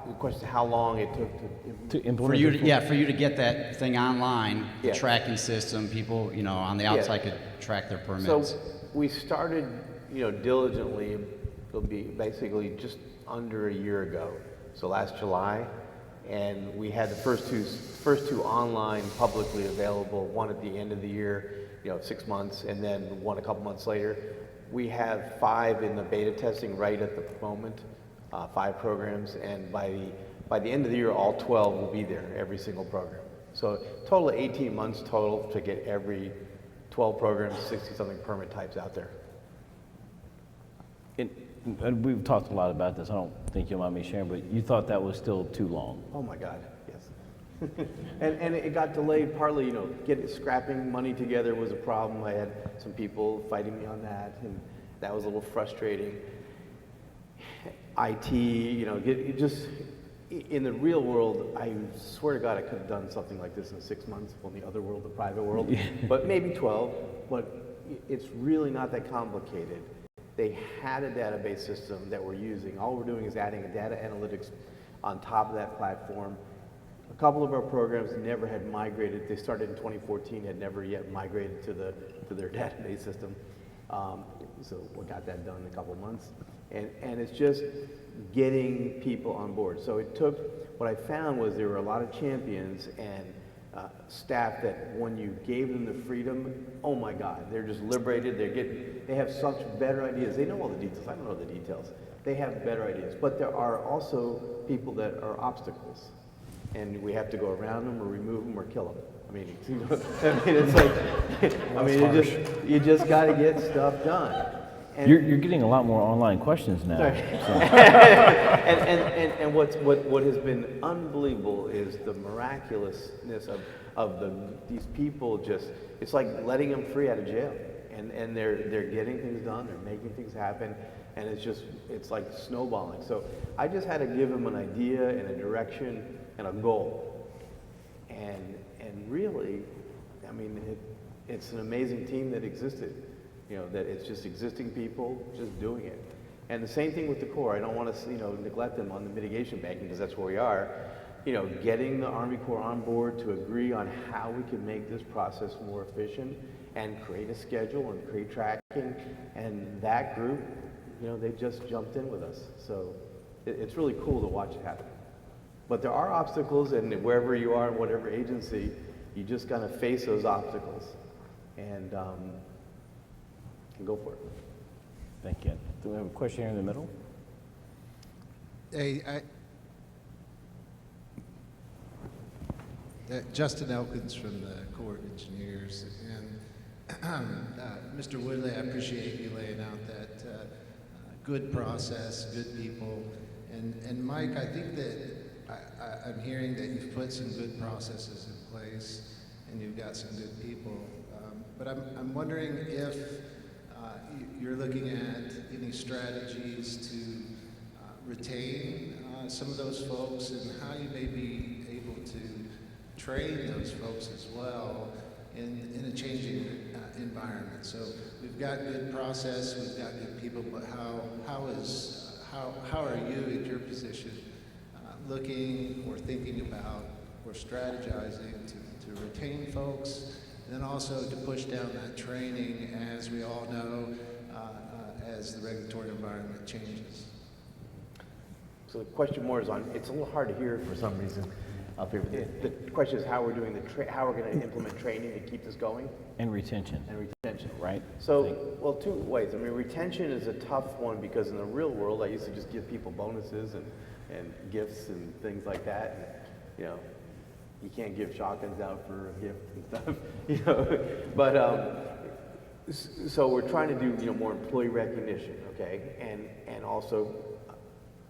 [SPEAKER 2] the question is how long it took to
[SPEAKER 1] implement?
[SPEAKER 5] For you to get that thing online, the
[SPEAKER 2] Yeah.
[SPEAKER 5] tracking system, people, on the outside could track their permits.
[SPEAKER 2] So we started, diligently. It'll be basically just under a year ago. So last July, and we had the first two online, publicly available. One at the end of the year, 6 months, and then one a couple months later. We have 5 in the beta testing right at the moment. 5 programs, and by the end of the year, all 12 will be there, every single program. So total of 18 months total to get every 12 programs, 60-something permit types out there.
[SPEAKER 1] And we've talked a lot about this. I don't think you'll mind me sharing, but you thought that was still too long.
[SPEAKER 2] Oh my God, yes. and it got delayed partly, scrapping money together was a problem. I had some people fighting me on that, and that was a little frustrating. IT, it just, in the real world, I swear to God, I could have done something like this in 6 months. Well, in the other world, the private world, but maybe 12, but it's really not that complicated. They had a database system that we're using. All we're doing is adding a data analytics on top of that platform. A couple of our programs never had migrated. They started in 2014, had never yet migrated to their database system. So we got that done in a couple of months. And it's just getting people on board. So what I found was there were a lot of champions and staff that when you gave them the freedom, oh my God, they're just liberated. They have such better ideas. They know all the details. I don't know the details. They have better ideas. But there are also people that are obstacles. And we have to go around them or remove them or kill them. It's like, you just got to get stuff done. And
[SPEAKER 1] You're getting a lot more online questions now. So.
[SPEAKER 2] and what has been unbelievable is the miraculousness of these people. Just, it's like letting them free out of jail, and they're getting things done, they're making things happen, and it's like snowballing. So I just had to give them an idea and a direction and a goal, and really, it's an amazing team that existed. That it's just existing people just doing it. And the same thing with the Corps. I don't want to, neglect them on the mitigation banking because that's where we are. Getting the Army Corps on board to agree on how we can make this process more efficient and create a schedule and create tracking. And that group, they just jumped in with us. So it's really cool to watch it happen. But there are obstacles, and wherever you are in whatever agency, you just gotta face those obstacles. And go for it.
[SPEAKER 1] Thank you. Do we have a question here in the middle?
[SPEAKER 6] Hey, Justin Elkins from the Corps of Engineers, and Mr. Woodley, I appreciate you laying out that good process, good people. And Mike, I think that I'm hearing that you've put some good processes in place and you've got some good people. But I'm wondering if you're looking at any strategies to retain some of those folks and how you may be able to train those folks as well in a changing environment. So we've got good process, we've got good people, but how are you in your position looking or thinking about or strategizing to retain folks, and then also to push down that training, as we all know, as the regulatory environment changes?
[SPEAKER 2] So the question more is on, it's a little hard to hear for some reason up here. The question is how we're doing how we're going to implement training to keep this going.
[SPEAKER 1] And retention.
[SPEAKER 2] And retention.
[SPEAKER 1] Right.
[SPEAKER 2] So, well, two ways. I mean, retention is a tough one because in the real world, I used to just give people bonuses and gifts and things like that. And, you know, you can't give shotguns out for a gift and stuff, you know. But so we're trying to do, you know, more employee recognition, okay, and also,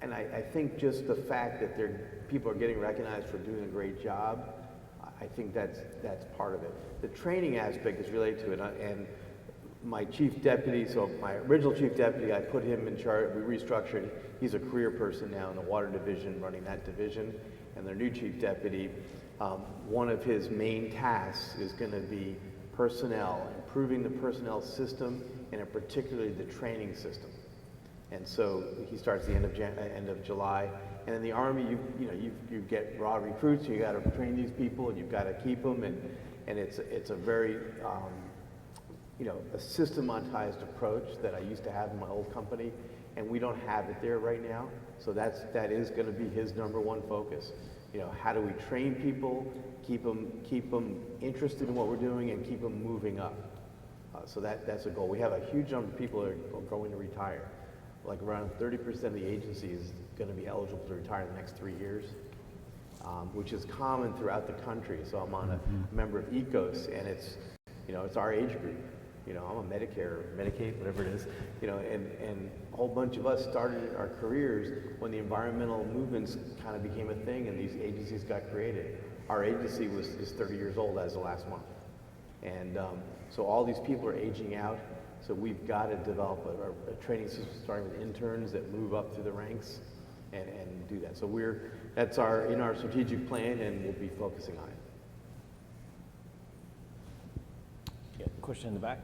[SPEAKER 2] and I think just the fact that people are getting recognized for doing a great job, I think that's part of it. The training aspect is related to it, and my chief deputy, so my original chief deputy, I put him in charge. We restructured. He's a career person now in the water division, running that division, and their new chief deputy. One of his main tasks is going to be personnel, improving the personnel system, and particularly the training system. And so he starts the end of July. And in the Army, you get raw recruits. You got to train these people, and you've got to keep them. And it's a very a systematized approach that I used to have in my old company, and we don't have it there right now. So that is going to be his number one focus. You know, how do we train people, keep them interested in what we're doing, and keep them moving up? So that's a goal. We have a huge number of people that are going to retire. Like around 30% of the agency is going to be eligible to retire in the next 3 years, which is common throughout the country. So I'm on a member of ECOS, and it's our age group. You know, I'm a Medicare, Medicaid, whatever it is. You know, and a whole bunch of us started our careers when the environmental movements kind of became a thing, and these agencies got created. Our agency is 30 years old as of last month, and so all these people are aging out. So we've got to develop a training system starting with interns that move up through the ranks and do that. So that's in our strategic plan, and we'll be focusing on it.
[SPEAKER 1] Yeah, question in the back.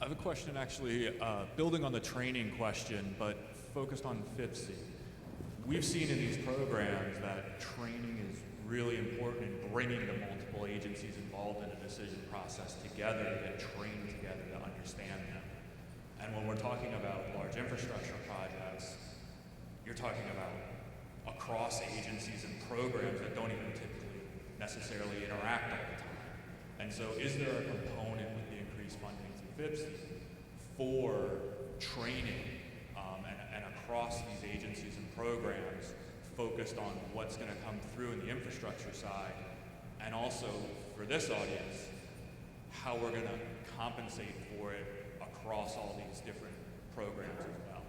[SPEAKER 7] I have a question actually, building on the training question, but focused on FIPSI. We've seen in these programs that training is really important in bringing the multiple agencies involved in a decision process together to get trained together to understand them. And when we're talking about large infrastructure projects, you're talking about across agencies and programs that don't even typically necessarily interact all the time. And so is there a component with the increased funding through FIPSI for training and across these agencies and programs focused on what's going to come through in the infrastructure side, and also for this audience, how we're going to compensate for it across all these different programs as well?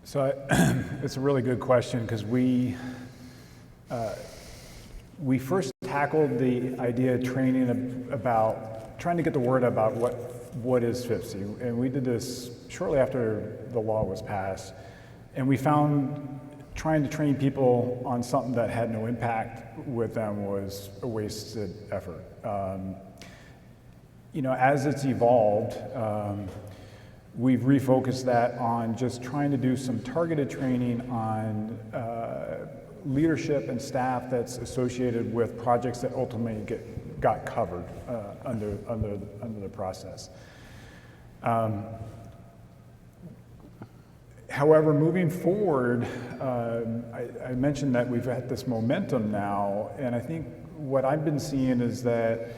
[SPEAKER 3] So it's a really good question, because we first tackled the idea of training about trying to get the word about what is FIPSI, and we did this shortly after the law was passed, and we found trying to train people on something that had no impact with them was a wasted effort. As it's evolved, we've refocused that on just trying to do some targeted training on leadership and staff that's associated with projects that ultimately got covered under the process. However, moving forward, I mentioned that we've had this momentum now, and I think what I've been seeing is that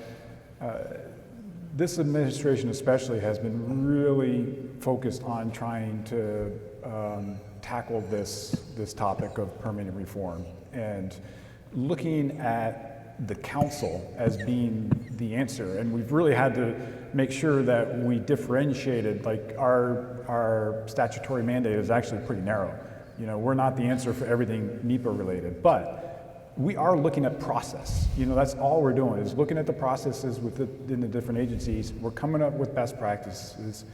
[SPEAKER 3] this administration especially has been really focused on trying to tackle this topic of permitting reform, and looking at the council as being the answer. And we've really had to make sure that we differentiated, like our statutory mandate is actually pretty narrow. You know, we're not the answer for everything NEPA related, but we are looking at process. You know, that's all we're doing is looking at the processes within the different agencies. We're coming up with best practices.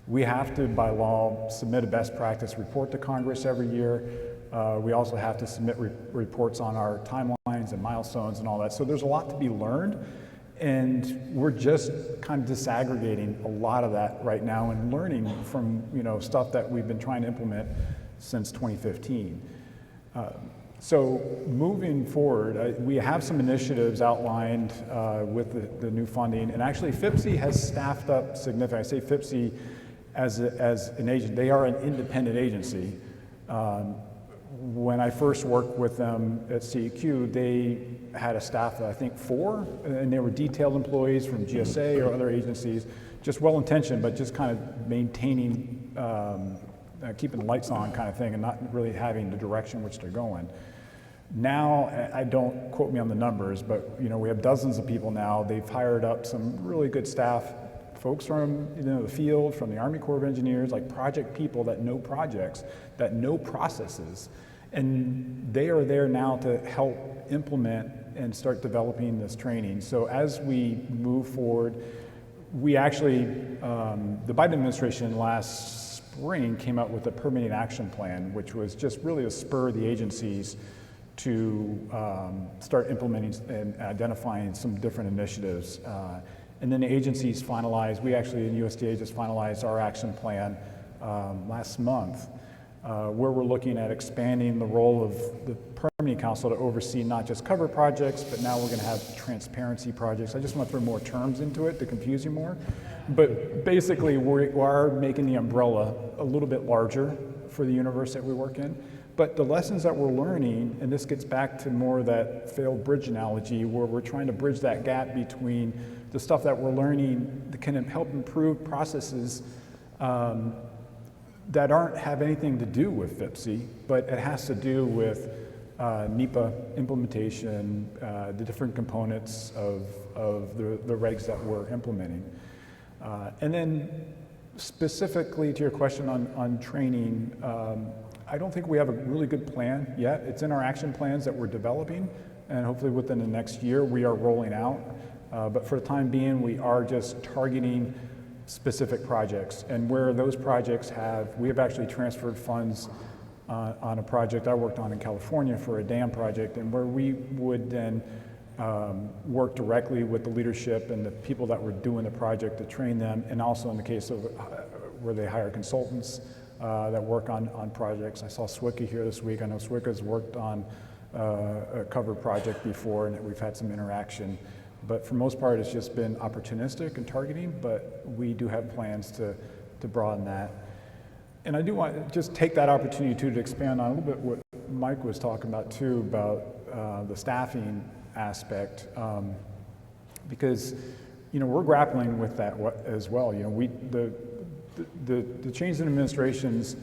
[SPEAKER 3] We have to, by law, submit a best practice report to Congress every year. We also have to submit reports on our timelines and milestones and all that. So there's a lot to be learned, and we're just kind of disaggregating a lot of that right now and learning from, you know, stuff that we've been trying to implement since 2015. So moving forward, we have some initiatives outlined with the new funding, and actually FIPSI has staffed up significantly. I say FIPSI as an agent. They are an independent agency. When I first worked with them at CEQ, they had a staff of, I think, 4, and they were detailed employees from GSA or other agencies, just well-intentioned, but just kind of maintaining, keeping the lights on kind of thing, and not really having the direction which they're going. Now, I don't quote me on the numbers, but you know, we have dozens of people now. They've hired up some really good staff, folks from, you know, the field, from the Army Corps of Engineers, like project people that know projects, that know processes, and they are there now to help implement and start developing this training. So as we move forward, we actually, the Biden administration last spring came out with a permitting action plan, which was just really to spur the agencies to start implementing and identifying some different initiatives. And then the agencies finalized, we actually in USDA just finalized our action plan last month, where we're looking at expanding the role of the Permitting Council to oversee not just cover projects, but now we're going to have transparency projects. I just want to throw more terms into it to confuse you more. But basically, we are making the umbrella a little bit larger for the universe that we work in. But the lessons that we're learning, and this gets back to more of that failed bridge analogy, where we're trying to bridge that gap between the stuff that we're learning that can help improve processes that have anything to do with FIPSI, but it has to do with NEPA implementation, the different components of the regs that we're implementing. And then specifically to your question on training, I don't think we have a really good plan yet. It's in our action plans that we're developing, and hopefully within the next year we are rolling out. But for the time being, we are just targeting specific projects. And where those projects we have actually transferred funds on a project I worked on in California for a dam project, and where we would then work directly with the leadership and the people that were doing the project to train them, and also in the case of where they hire consultants that work on projects. I saw Swicka here this week. I know Swicka's worked on a cover project before, and we've had some interaction. But for the most part, it's just been opportunistic and targeting, but we do have plans to broaden that. And I do want to just take that opportunity too to expand on a little bit what Mike was talking about too, about the staffing aspect, because, you know, we're grappling with that as well. You know, the change in administrations,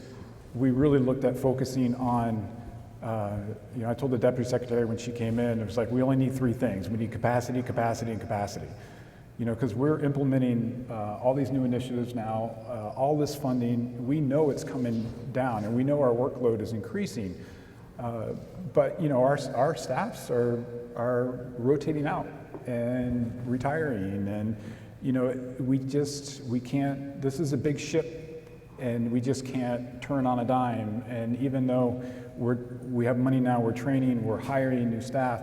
[SPEAKER 3] we really looked at focusing on, you know, I told the deputy secretary when she came in, it was like, we only need 3 things. We need capacity, capacity, and capacity. You know, because we're implementing all these new initiatives now, all this funding, we know it's coming down, and we know our workload is increasing. But, you know, our staffs are rotating out and retiring, and, you know, we can't, this is a big ship, and we just can't turn on a dime. And even though we have money now, we're training, we're hiring new staff,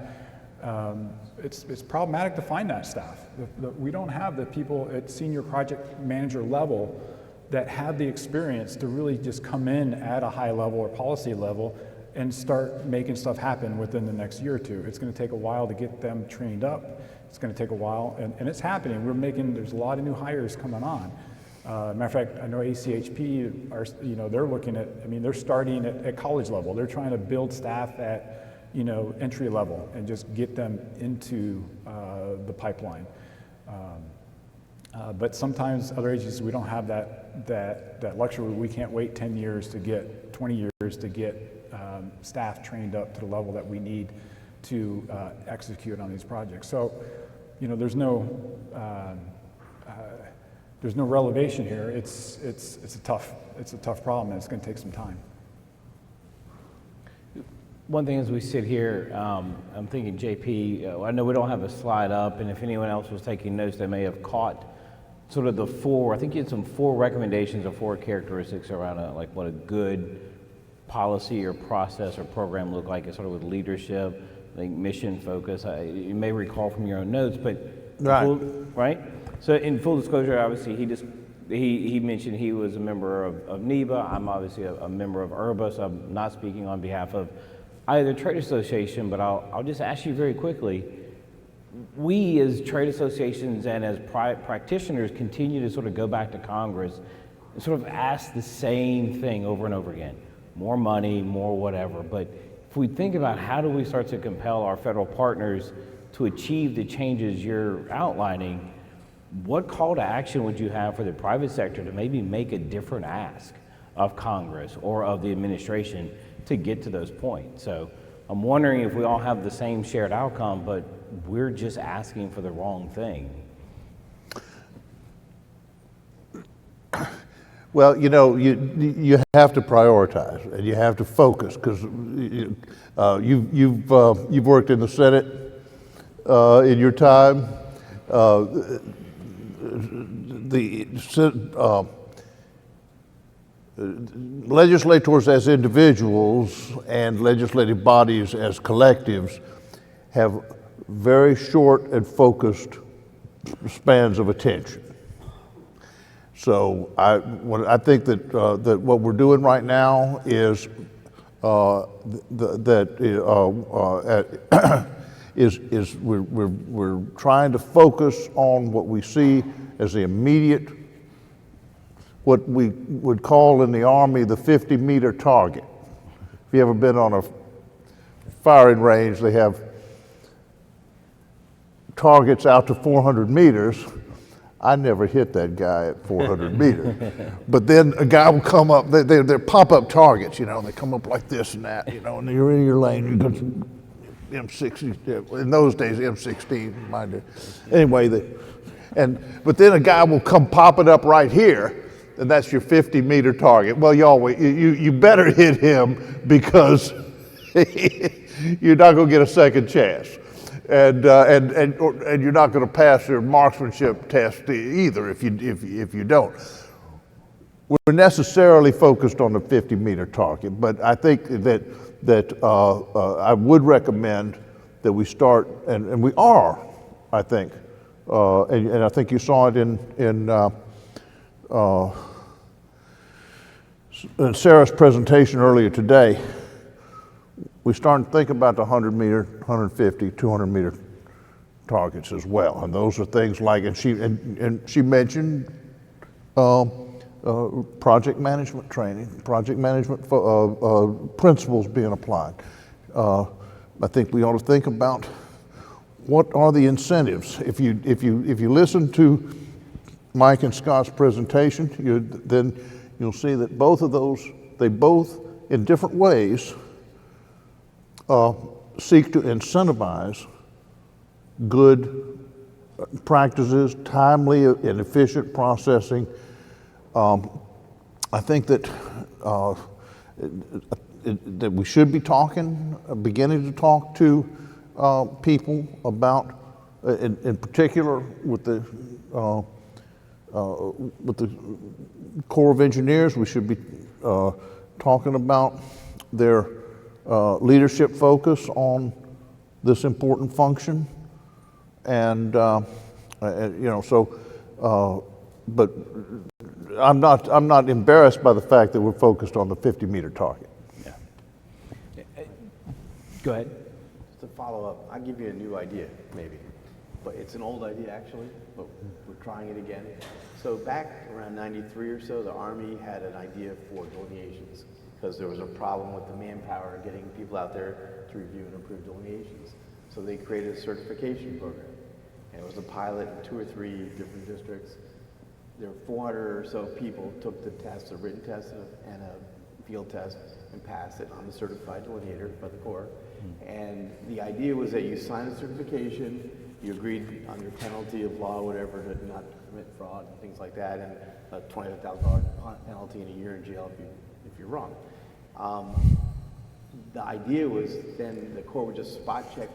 [SPEAKER 3] it's problematic to find that staff. We don't have the people at senior project manager level that have the experience to really just come in at a high level or policy level and start making stuff happen within the next year or 2. It's going to take a while to get them trained up. It's going to take a while, and it's happening. There's a lot of new hires coming on. Matter of fact, I know ACHP are, you know, they're looking at, I mean, they're starting at college level. They're trying to build staff at, you know, entry level and just get them into the pipeline. But sometimes other agencies, we don't have that luxury. We can't wait 10 years to get, 20 years to get staff trained up to the level that we need to execute on these projects. So, you know, there's no relevation here. It's a tough problem, and it's going to take some time.
[SPEAKER 1] One thing as we sit here, I'm thinking, JP, I know we don't have a slide up, and if anyone else was taking notes, they may have caught sort of the four, I think you had some 4 recommendations or 4 characteristics around like what a good policy or process or program look like. It's sort of with leadership, like mission focus. You may recall from your own notes, but right? So in full disclosure, obviously he mentioned he was a member of NEBA. I'm obviously a member of URBA, so I'm not speaking on behalf of either trade association, but I'll just ask you very quickly, we as trade associations and as practitioners continue to sort of go back to Congress and sort of ask the same thing over and over again. More money, more whatever. But if we think about how do we start to compel our federal partners to achieve the changes you're outlining, what call to action would you have for the private sector to maybe make a different ask of Congress or of the administration to get to those points? So I'm wondering if we all have the same shared outcome, but we're just asking for the wrong thing.
[SPEAKER 4] Well, you know, you have to prioritize and you have to focus, because you've worked in the Senate in your time. Legislators as individuals and legislative bodies as collectives have very short and focused spans of attention. So I think that that what we're doing right now is we're trying to focus on what we see as the immediate, what we would call in the Army the 50-meter target. If you ever been on a firing range, they have targets out to 400 meters. I never hit that guy at 400 meters. But then a guy will come up, they're pop-up targets, you know, and they come up like this and that, you know, and you're in your lane, you got M60, in those days, M16, mind you. Anyway, but then a guy will come popping up right here, and that's your 50-meter target. Well, you better hit him, because you're not going to get a second chance. And you're not going to pass your marksmanship test either if you don't. We're necessarily focused on the 50-meter target, but I think that I would recommend that we start, and we are, I think, and I think you saw it in Sarah's presentation earlier today. We started to think about the 100-meter, 150, 200-meter targets as well, and those are things like, and she mentioned project management training, project management principles being applied. I think we ought to think about what are the incentives. If you listen to Mike and Scott's presentation, then you'll see that both of those, they both in different ways seek to incentivize good practices, timely and efficient processing. I think that that we should be beginning to talk to people about, in particular with the Corps of Engineers. We should be talking about their leadership focus on this important function, and you know, so. But I'm not embarrassed by the fact that we're focused on the 50-meter target.
[SPEAKER 1] Yeah. Go ahead.
[SPEAKER 2] Just to follow up, I'll give you a new idea, maybe. But it's an old idea, actually, but we're trying it again. So back around 93 or so, the Army had an idea for delineations, because there was a problem with the manpower getting people out there to review and approve delineations. So they created a certification program. And it was a pilot in 2 or 3 different districts. There were 400 or so people took the test, a written test and a field test, and pass it. I'm a certified delineator by the Corps. And the idea was that you sign a certification, you agreed on your penalty of law, whatever, to not commit fraud and things like that, and a $25,000 penalty and a year in jail if you're wrong. The idea was then the Corps would just spot check,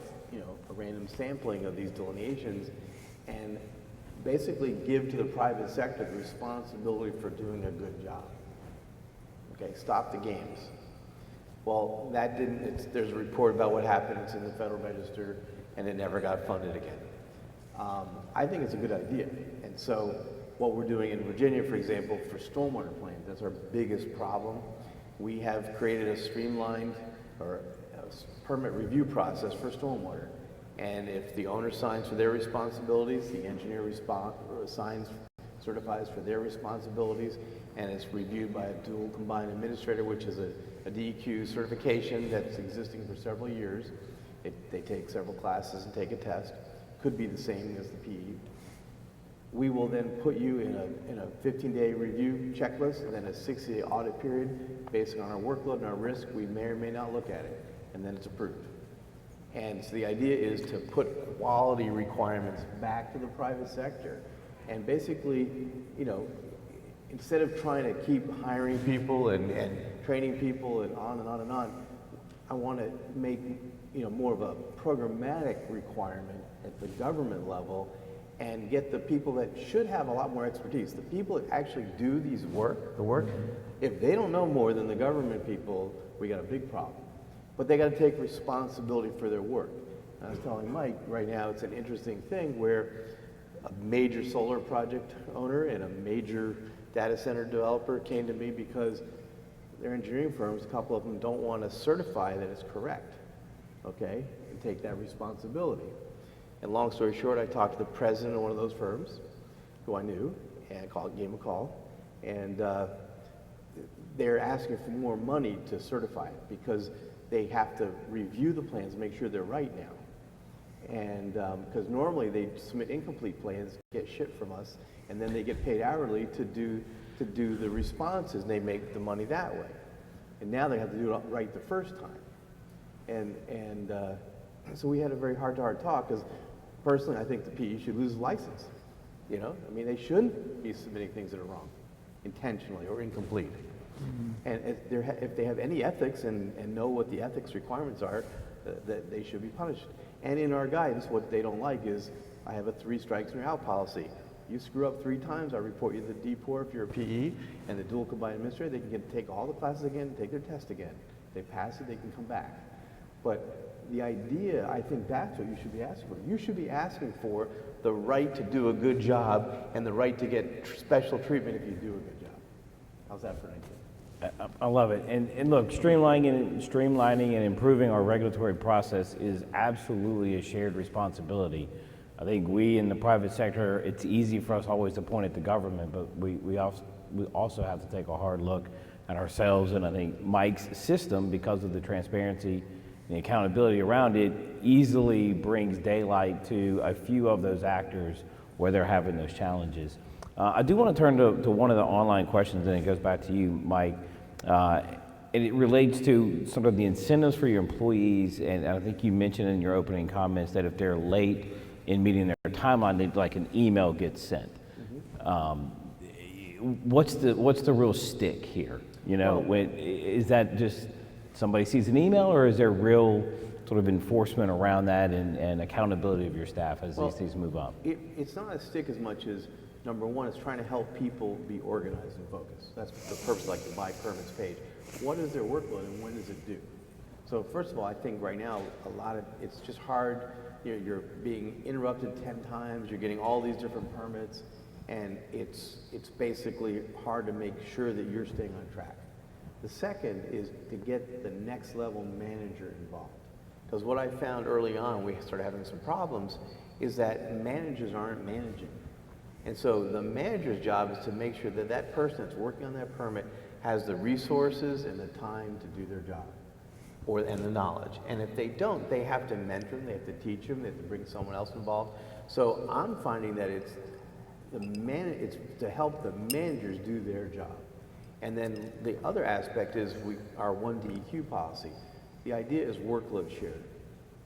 [SPEAKER 2] a random sampling of these delineations and basically give to the private sector the responsibility for doing a good job. Okay, stop the games. Well, that didn't, there's a report about what happened, it's in the Federal Register, and it never got funded again. I think it's a good idea. And so what we're doing in Virginia, for example, for stormwater plans, that's our biggest problem. We have created a streamlined or a permit review process for stormwater. And if the owner signs for their responsibilities, the engineer certifies for their responsibilities, and it's reviewed by a dual combined administrator, which is a DEQ certification that's existing for several years. They take several classes and take a test. Could be the same as the PE. We will then put you in a 15-day review checklist and then a 60-day audit period. Based on our workload and our risk, we may or may not look at it, and then it's approved. And so the idea is to put quality requirements back to the private sector. And basically, instead of trying to keep hiring people and training people and on and on and on, I want to make more of a programmatic requirement at the government level and get the people that should have a lot more expertise, the people that actually do the work, if they don't know more than the government people, we got a big problem. But they got to take responsibility for their work. And I was telling Mike, right now it's an interesting thing where a major solar project owner and a major data center developer came to me because their engineering firms, a couple of them, don't want to certify that it's correct, okay, and take that responsibility. And long story short, I talked to the president of one of those firms, who I knew, and gave him a call, and they're asking for more money to certify it because they have to review the plans and make sure they're right now. And because normally they submit incomplete plans, get shit from us, and then they get paid hourly to do the responses, and they make the money that way. And now they have to do it right the first time. And so we had a very heart-to-heart talk, because personally I think the PE should lose a license. I mean, they shouldn't be submitting things that are wrong, intentionally or incomplete. And if they have any ethics and know what the ethics requirements are, that they should be punished. And in our guidance, what they don't like is, I have a 3 strikes and you're out policy. You screw up 3 times, I report you to the DPOR if you're a PE, and the dual combined administrator, they can take all the classes again, take their test again. If they pass it, they can come back. But the idea, I think that's what you should be asking for. You should be asking for the right to do a good job and the right to get special treatment if you do a good job. How's that for an idea?
[SPEAKER 1] I love it. And look, streamlining and improving our regulatory process is absolutely a shared responsibility. I think we in the private sector, it's easy for us always to point at the government, but we also have to take a hard look at ourselves. And I think Mike's system, because of the transparency and the accountability around it, easily brings daylight to a few of those actors where they're having those challenges. I do want to turn to one of the online questions, and it goes back to you, Mike. And it relates to sort of the incentives for your employees, and I think you mentioned in your opening comments that if they're late in meeting their timeline, like an email gets sent. What's the real stick here? Is that just somebody sees an email, or is there real sort of enforcement around that and accountability of your staff as these things move up?
[SPEAKER 2] It's not a stick as much as, number one, it's trying to help people be organized and focused. That's the purpose, like the My Permits page. What is their workload and when does it due? So first of all, I think right now, it's just hard. You're being interrupted 10 times, you're getting all these different permits, and it's basically hard to make sure that you're staying on track. The second is to get the next level manager involved. Because what I found early on, we started having some problems, is that managers aren't managing. And so the manager's job is to make sure that that person that's working on that permit has the resources and the time to do their job, and the knowledge. And if they don't, they have to mentor them, they have to teach them, they have to bring someone else involved. So I'm finding that it's to help the managers do their job. And then the other aspect is our one DEQ policy. The idea is workload shared.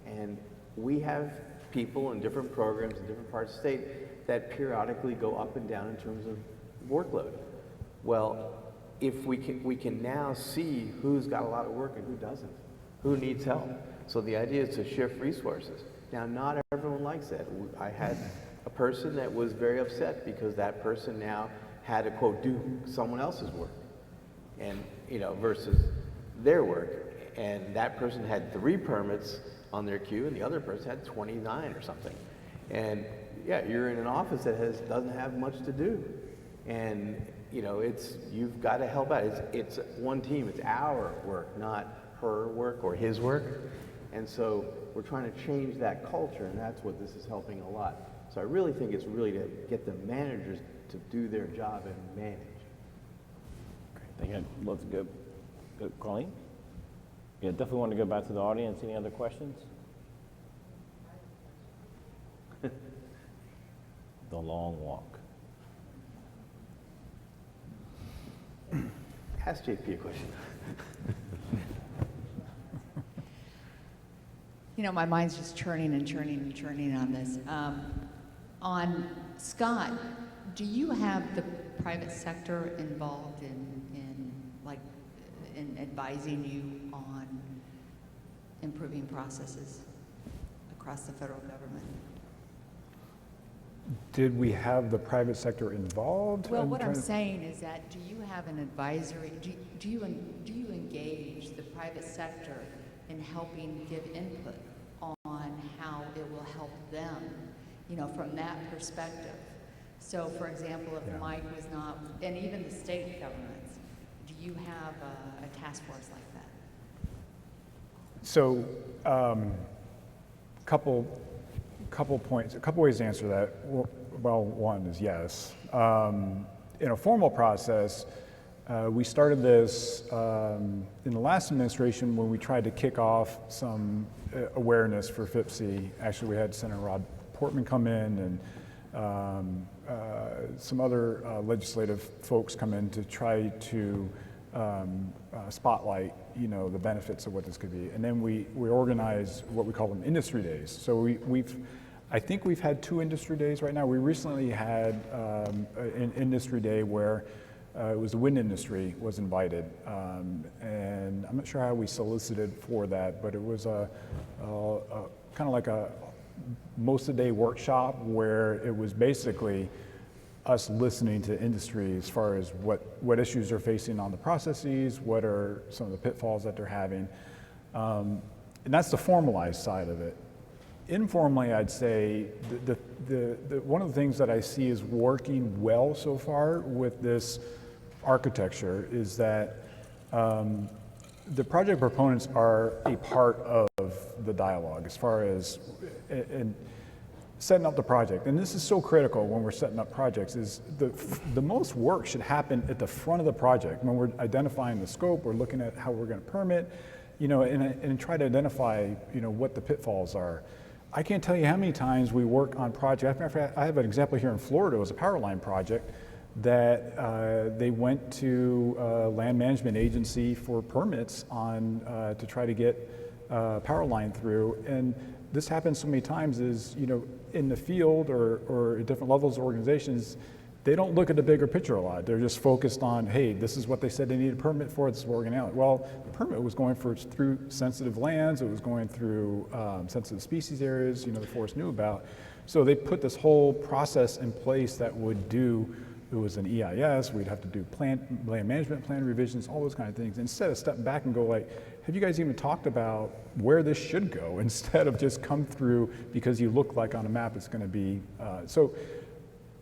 [SPEAKER 2] And we have people in different programs in different parts of the state that periodically go up and down in terms of workload. Well, if we can now see who's got a lot of work and who doesn't, who needs help. So the idea is to shift resources. Now, not everyone likes that. I had a person that was very upset because that person now had to, quote, do someone else's work, and versus their work. And that person had 3 permits on their queue, and the other person had 29 or something. And yeah, you're in an office that doesn't have much to do, and you've got to help out. It's one team. It's our work, not her work or his work. And so we're trying to change that culture, and that's what this is helping a lot. So I really think it's really to get the managers to do their job and manage.
[SPEAKER 1] Great, thank you. Let's go. Colleen? Yeah, definitely want to go back to the audience. Any other questions? The long walk.
[SPEAKER 2] Ask JP a question.
[SPEAKER 8] My mind's just churning and churning and churning on this. On Scott, do you have the private sector involved in advising you on improving processes across the federal government?
[SPEAKER 3] Did we have the private sector involved?
[SPEAKER 8] Well, what I'm saying is that do you have an advisory, do you engage the private sector in helping give input on how it will help them, from that perspective? So, for example, if Mike was not, and even the state governments, do you have a task force like that?
[SPEAKER 3] So, couple points, a couple ways to answer that. Well, one is yes. In a formal process, we started this in the last administration when we tried to kick off some awareness for FIPSI. Actually, we had Senator Rod Portman come in and some other legislative folks come in to try to spotlight, the benefits of what this could be. And then we organized what we call them industry days. So I think we've had 2 industry days right now. We recently had an industry day where it was the wind industry was invited, and I'm not sure how we solicited for that, but it was a kind of like a most of the day workshop where it was basically us listening to industry as far as what issues they're facing on the processes, what are some of the pitfalls that they're having, and that's the formalized side of it. Informally, I'd say the one of the things that I see is working well so far with this architecture is that the project proponents are a part of the dialogue as far as in setting up the project. And this is so critical when we're setting up projects is the most work should happen at the front of the project when we're identifying the scope, we're looking at how we're going to permit, and try to identify, what the pitfalls are. I can't tell you how many times we work on projects. I have an example here in Florida. It was a power line project that they went to a land management agency for permits on to try to get power line through. And this happens so many times is, in the field or at different levels of organizations, they don't look at the bigger picture a lot. They're just focused on, hey, this is what they said they need a permit for, this is what we're going to. Well, the permit was going through sensitive lands, it was going through sensitive species areas, the forest knew about. So they put this whole process in place that would do, it was an EIS, we'd have to do land management plan revisions, all those kind of things. Instead of stepping back and go like, have you guys even talked about where this should go, instead of just come through because you look like on a map it's going to be. So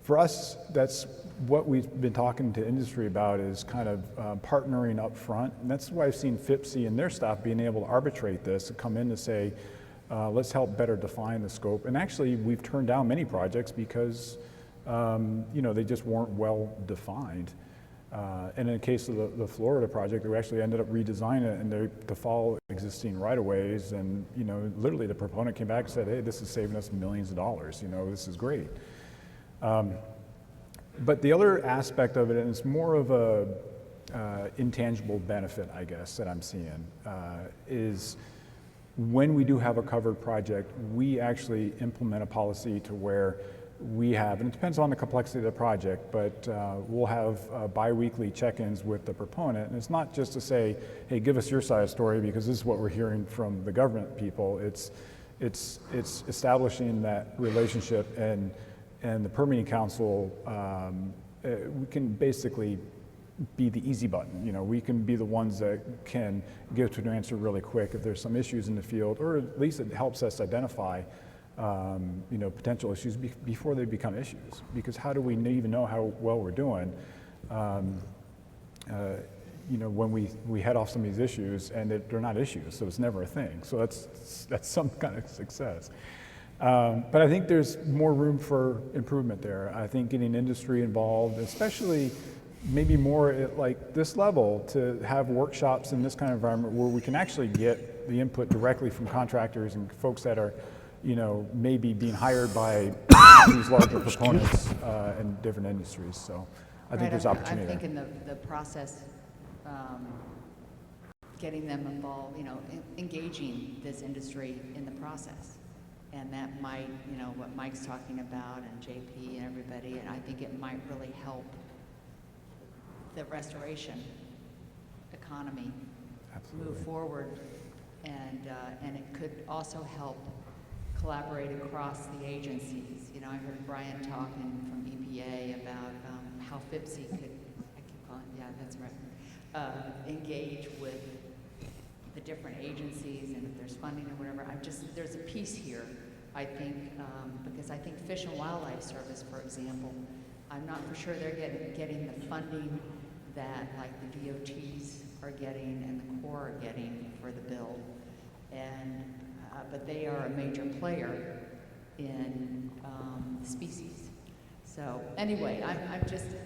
[SPEAKER 3] for us, that's what we've been talking to industry about is kind of partnering up front. And that's why I've seen FIPSI and their staff being able to arbitrate this and come in to say, let's help better define the scope. And actually, we've turned down many projects because they just weren't well defined. And in the case of the Florida project, we actually ended up redesigning it and to follow existing right-of-ways. And literally the proponent came back and said, hey, this is saving us millions of dollars. This is great. But the other aspect of it, and it's more of a intangible benefit, I guess, that I'm seeing is when we do have a covered project, we actually implement a policy to where we have, and it depends on the complexity of the project, but we'll have bi-weekly check-ins with the proponent. And it's not just to say, hey, give us your side of the story, because this is what we're hearing from the government people. It's establishing that relationship, and the permitting council, we can basically be the easy button. You know, we can be the ones that can get to an answer really quick if there's some issues in the field, or at least it helps us identify you know, potential issues before they become issues. Because how do we even know how well we're doing? You know, when we head off some of these issues and they're not issues, so it's never a thing. So that's some kind of success. But I think there's more room for improvement there. I think getting industry involved, especially maybe more at like this level, to have workshops in this kind of environment where we can actually get the input directly from contractors and folks that are, you know, maybe being hired by these larger proponents in different industries. So I think there's opportunity
[SPEAKER 8] I'm
[SPEAKER 3] there.
[SPEAKER 8] thinking the process, getting them involved, you know, engaging this industry in the process. And that might, you know, what Mike's talking about, and JP and everybody, and I think it might really help the restoration economy move forward, and it could also help collaborate across the agencies. You know, I heard Brian talking from EPA about how FIPSI could, I keep calling, yeah, that's right, engage with the different agencies, and if there's funding or whatever. There's a piece here, I think, because I think Fish and Wildlife Service, for example, I'm not for sure they're getting the funding that like the DOTs are getting and the Corps are getting for the build, and but they are a major player in species. So anyway,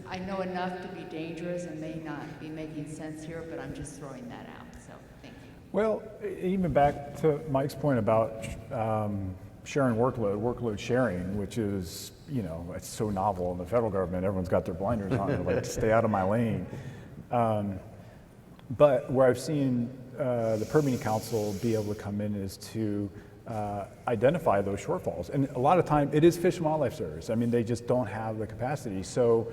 [SPEAKER 8] I know enough to be dangerous and may not be making sense here, but I'm just throwing that out. So thank you.
[SPEAKER 3] Well, even back to Mike's point about sharing workload sharing, which is, you know, it's so novel in the federal government. Everyone's got their blinders on, like, stay out of my lane. But where I've seen the permitting council be able to come in is to identify those shortfalls. And a lot of time it is Fish and Wildlife Service. I mean, they just don't have the capacity. So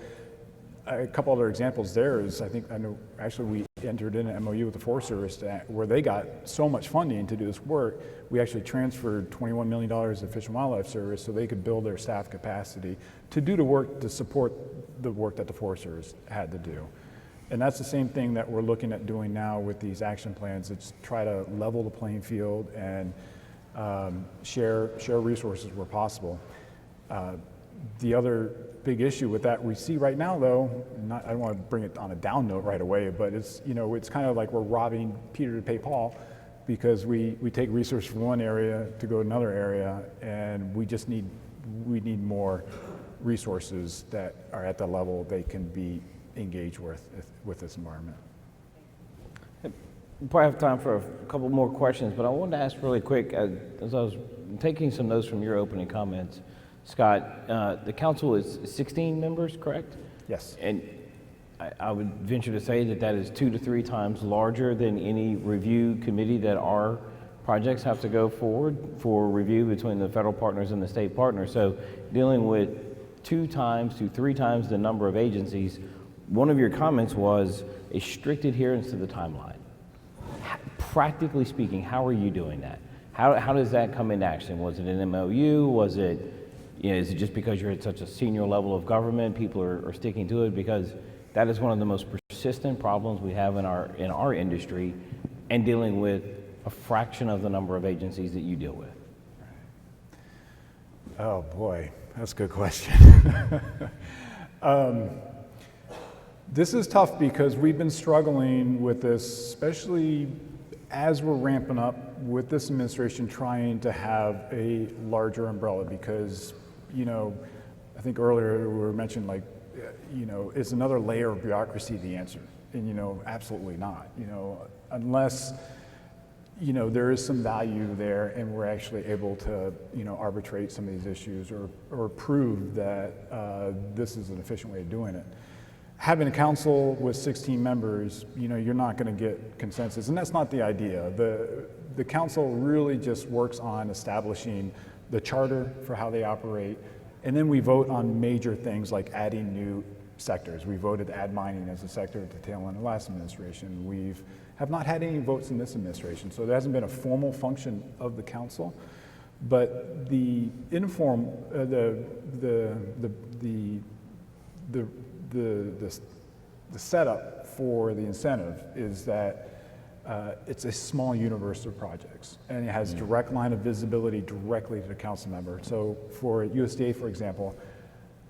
[SPEAKER 3] a couple other examples there is, I know actually we entered in an MOU with the Forest Service where they got so much funding to do this work. We actually transferred $21 million to Fish and Wildlife Service so they could build their staff capacity to do the work to support the work that the Forest Service had to do. And that's the same thing that we're looking at doing now with these action plans. It's try to level the playing field and share resources where possible. The other big issue with that we see right now, though, I don't want to bring it on a down note right away, but it's, you know, it's kind of like we're robbing Peter to pay Paul, because we take resources from one area to go to another area, and we need more resources that are at the level they can be engaged with this environment.
[SPEAKER 1] We probably have time for a couple more questions, but I wanted to ask really quick, as I was taking some notes from your opening comments, Scott, the council is 16 members, correct?
[SPEAKER 3] Yes.
[SPEAKER 1] And I would venture to say that is 2 to 3 times larger than any review committee that our projects have to go forward for review between the federal partners and the state partners. So dealing with 2 to 3 times the number of agencies, one of your comments was a strict adherence to the timeline. Practically speaking, how are you doing that? How does that come into action? Was it an MOU? Was it, you know, is it just because you're at such a senior level of government, people are sticking to it? Because that is one of the most persistent problems we have in our industry, and dealing with a fraction of the number of agencies that you deal with.
[SPEAKER 3] Oh boy, that's a good question. This is tough because we've been struggling with this, especially as we're ramping up with this administration, trying to have a larger umbrella, because, you know, I think earlier we were mentioning, like, you know, is another layer of bureaucracy the answer? And, you know, absolutely not. You know, unless, you know, there is some value there and we're actually able to, you know, arbitrate some of these issues or prove that this is an efficient way of doing it. having a council with 16 members, you're not going to get consensus, and that's not the idea. The council really just works on establishing the charter for how they operate, and then we vote on major things like adding new sectors. We voted to add mining as a sector at the tail end of the last administration. We have not had any votes in this administration, so there hasn't been a formal function of the council. But the the setup for the incentive is that it's a small universe of projects, and it has direct line of visibility directly to the council member. So for USDA, for example,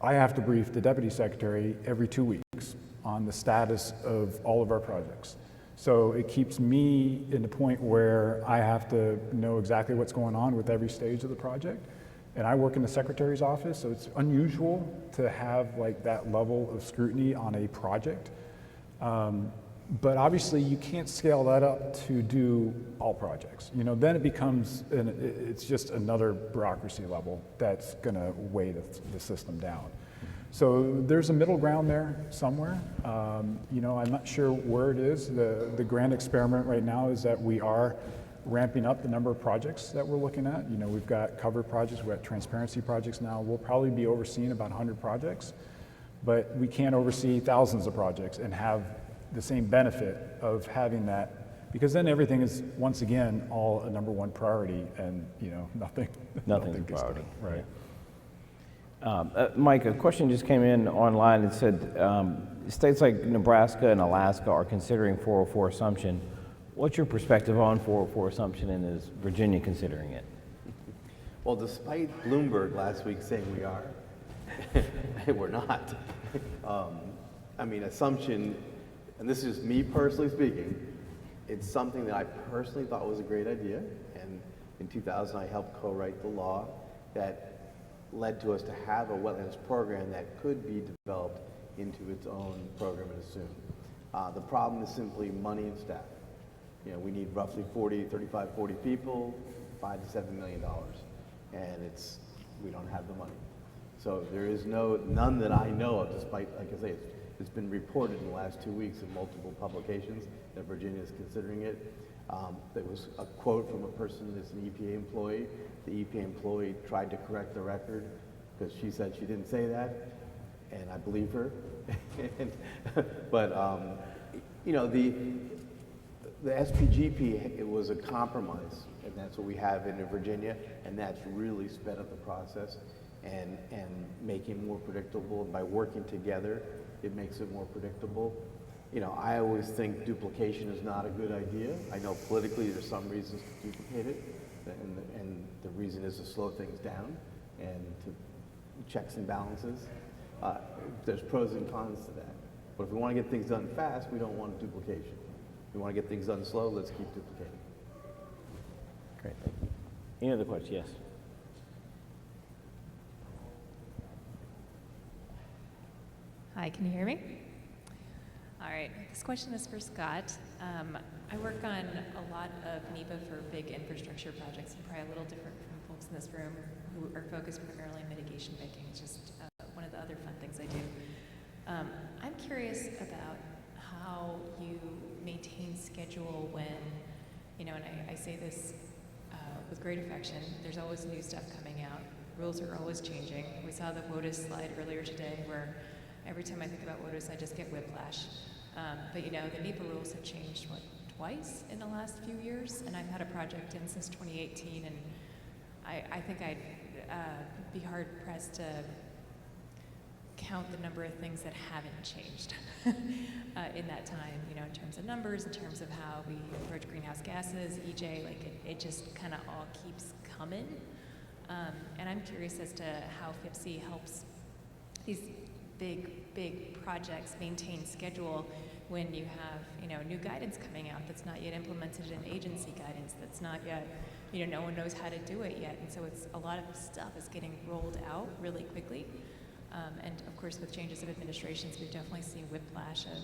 [SPEAKER 3] I have to brief the deputy secretary every 2 weeks on the status of all of our projects. So it keeps me in the point where I have to know exactly what's going on with every stage of the project. And I work in the secretary's office, so it's unusual to have like that level of scrutiny on a project. But obviously you can't scale that up to do all projects. Then it becomes, it's just another bureaucracy level that's gonna weigh the system down. So there's a middle ground there somewhere. I'm not sure where it is. The grand experiment right now is that we are ramping up the number of projects that we're looking at. We've got cover projects, we've got transparency projects now. We'll probably be overseeing about 100 projects, but we can't oversee thousands of projects and have the same benefit of having that, because then everything is, once again, all a number one priority, and nothing's
[SPEAKER 1] a priority,
[SPEAKER 3] right?
[SPEAKER 1] Mike, a question just came in online and said, states like Nebraska and Alaska are considering 404 assumption. What's your perspective on 404 assumption, and is Virginia considering it?
[SPEAKER 2] Well, despite Bloomberg last week saying we are, we're not. Assumption, and this is me personally speaking, it's something that I personally thought was a great idea, and in 2000 I helped co-write the law that led to us to have a wetlands program that could be developed into its own program and assume. The problem is simply money and staff. We need roughly 35, 40 people, $5 to $7 million, and we don't have the money. So there is none that I know of, despite, like I say, it's been reported in the last 2 weeks in multiple publications that Virginia is considering it. There was a quote from a person that's an EPA employee. The EPA employee tried to correct the record because she said she didn't say that, and I believe her. But the SPGP, it was a compromise, and that's what we have in Virginia, and that's really sped up the process and making it more predictable. And by working together, it makes it more predictable. I always think duplication is not a good idea. I know politically there's some reasons to duplicate it, and the reason is to slow things down and to checks and balances. There's pros and cons to that. But if we want to get things done fast, we don't want duplication. If we want to get things done slow, let's keep duplicating.
[SPEAKER 1] Great, thank you. Any other questions? Yes.
[SPEAKER 9] Hi, can you hear me? All right, this question is for Scott. I work on a lot of NEPA for big infrastructure projects, and probably a little different from folks in this room who are focused primarily on mitigation making. It's just one of the other fun things I do. I'm curious about how you maintain schedule when, and I say this with great affection, there's always new stuff coming out. Rules are always changing. We saw the WOTUS slide earlier today where every time I think about WOTUS, I just get whiplash. But the NEPA rules have changed, twice in the last few years? And I've had a project in since 2018, and I think I'd be hard pressed to count the number of things that haven't changed in that time, in terms of numbers, in terms of how we approach greenhouse gases, EJ, it just kind of all keeps coming. And I'm curious as to how FIPSI helps these big projects maintain schedule when you have, new guidance coming out that's not yet implemented in agency guidance, that's not yet, no one knows how to do it yet. And so it's a lot of stuff is getting rolled out really quickly. And of course, with changes of administrations, we've definitely seen whiplash of,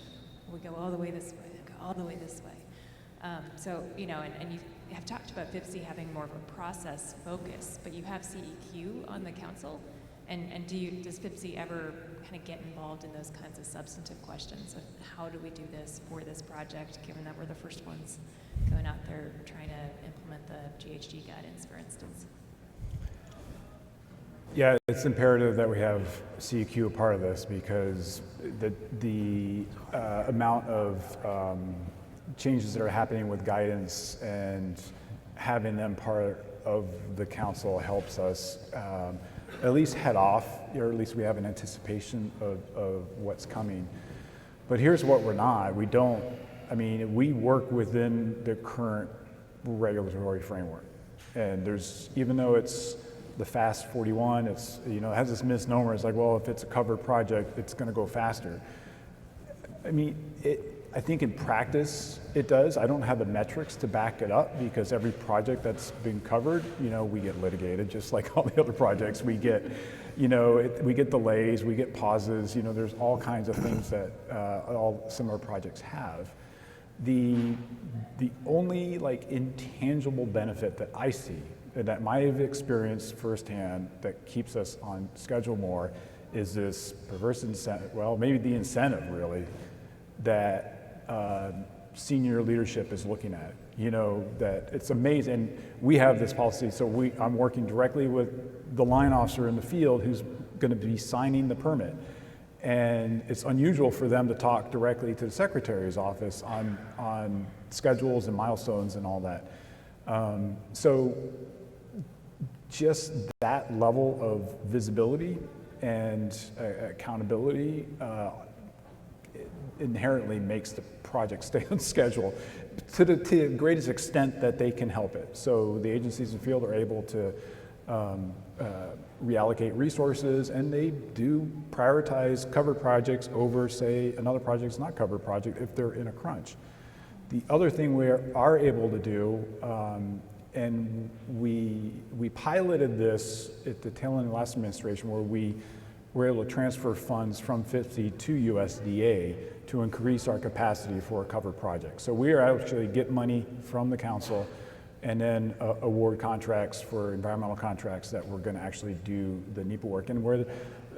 [SPEAKER 9] we go all the way this way, we go all the way this way. So, and you have talked about FIPSI having more of a process focus, but you have CEQ on the council. And does FIPSI ever kind of get involved in those kinds of substantive questions of how do we do this for this project, given that we're the first ones going out there trying to implement the GHG guidance, for instance?
[SPEAKER 3] Yeah, it's imperative that we have CEQ a part of this because the amount of changes that are happening with guidance and having them part of the council helps us at least head off, or at least we have an anticipation of what's coming. But here's what we're not. We don't, I mean, we work within the current regulatory framework. And there's, even though it's the FAST 41, it's, you know, it has this misnomer. It's like, well, if it's a covered project, it's going to go faster. I mean, I think in practice it does. I don't have the metrics to back it up because every project that's been covered, you know, we get litigated just like all the other projects. We get, you know, we get delays, we get pauses. You know, there's all kinds of things that all similar projects have. The only like intangible benefit that I see that I've experienced firsthand that keeps us on schedule more is this perverse incentive, well, maybe the incentive really, that senior leadership is looking at. You know, that it's amazing. We have this policy, so I'm working directly with the line officer in the field who's gonna be signing the permit. And it's unusual for them to talk directly to the secretary's office on schedules and milestones and all that. So just that level of visibility and accountability inherently makes the project stay on schedule to the greatest extent that they can help it. So the agencies in the field are able to reallocate resources, and they do prioritize covered projects over, say, another project's not covered project if they're in a crunch. The other thing we are able to do, and we piloted this at the tail end of the last administration, where we were able to transfer funds from FIPSI to USDA to increase our capacity for a covered project. So we are actually get money from the council and then award contracts for environmental contracts that we're going to actually do the NEPA work. And where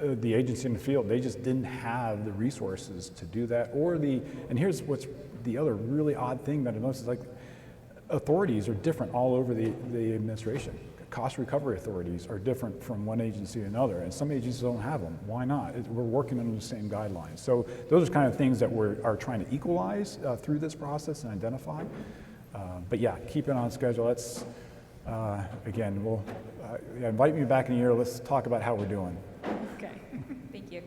[SPEAKER 3] the agency in the field, they just didn't have the resources to do that. And here's what's the other really odd thing that I noticed is like authorities are different all over the administration. Cost recovery authorities are different from one agency to another, and some agencies don't have them. Why not? We're working under the same guidelines. So those are kind of things that are trying to equalize through this process and identify. But yeah, keep it on schedule. That's, again, invite me back in a year. Let's talk about how we're doing.
[SPEAKER 9] Okay, thank you.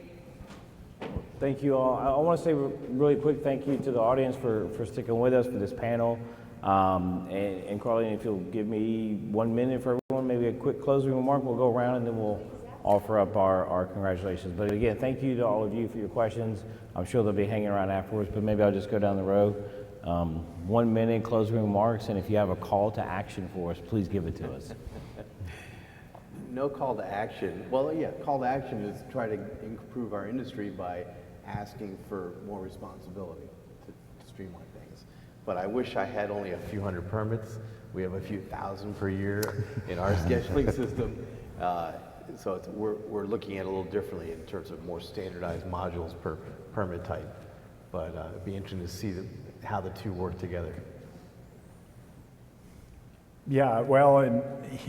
[SPEAKER 1] Thank you all. I want to say really quick thank you to the audience for sticking with us for this panel. And Carlene, if you'll give me 1 minute for everyone, maybe a quick closing remark, we'll go around and then we'll offer up our congratulations. But again, thank you to all of you for your questions. I'm sure they'll be hanging around afterwards, but maybe I'll just go down the row. 1 minute closing remarks, and if you have a call to action for us, please give it to us.
[SPEAKER 2] No call to action. Well, yeah, call to action is try to improve our industry by asking for more responsibility to streamline things. But I wish I had only a few hundred permits. We have a few thousand per year in our scheduling system. So we're looking at it a little differently in terms of more standardized modules per permit type. But it'd be interesting to see how the two work together.
[SPEAKER 3] Yeah, well, and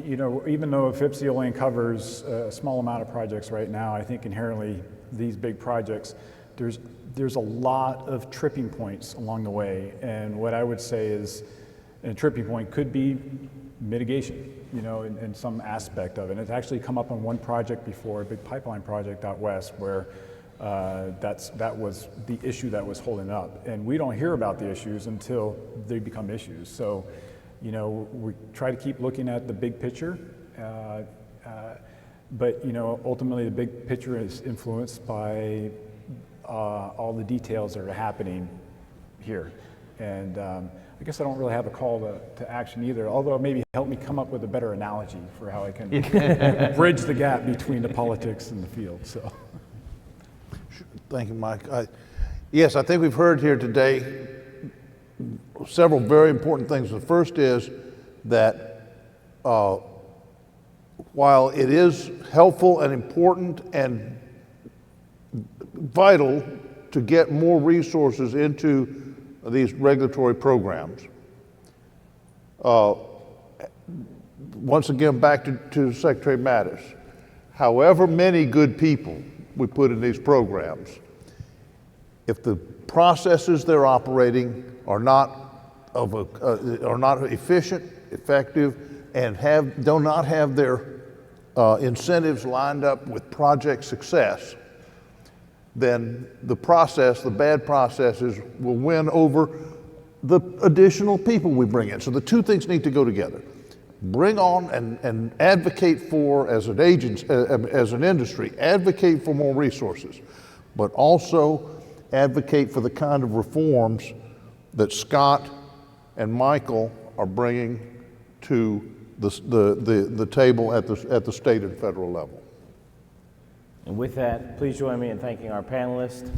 [SPEAKER 3] you know, even though FIPSI only covers a small amount of projects right now, I think inherently these big projects, there's a lot of tripping points along the way. And what I would say is a tripping point could be mitigation, you know, in some aspect of it. And it's actually come up on one project before, a big pipeline project out west, where that was the issue that was holding up. And we don't hear about the issues until they become issues. So, you know, we try to keep looking at the big picture, but, you know, ultimately the big picture is influenced by all the details that are happening here. And I guess I don't really have a call to action either, although maybe help me come up with a better analogy for how I can bridge the gap between the politics and the field. So.
[SPEAKER 4] Thank you, Mike. Yes, I think we've heard here today several very important things. The first is that while it is helpful and important and vital to get more resources into these regulatory programs, once again, back to Secretary Mattis, however many good people we put in these programs, if the processes they're operating are not efficient, effective, and do not have their incentives lined up with project success, then the bad processes will win over the additional people we bring in. So the two things need to go together. Bring on and advocate for, as an industry, advocate for more resources, but also advocate for the kind of reforms that Scott and Michael are bringing to the table at the state and federal level.
[SPEAKER 1] And with that, please join me in thanking our panelists.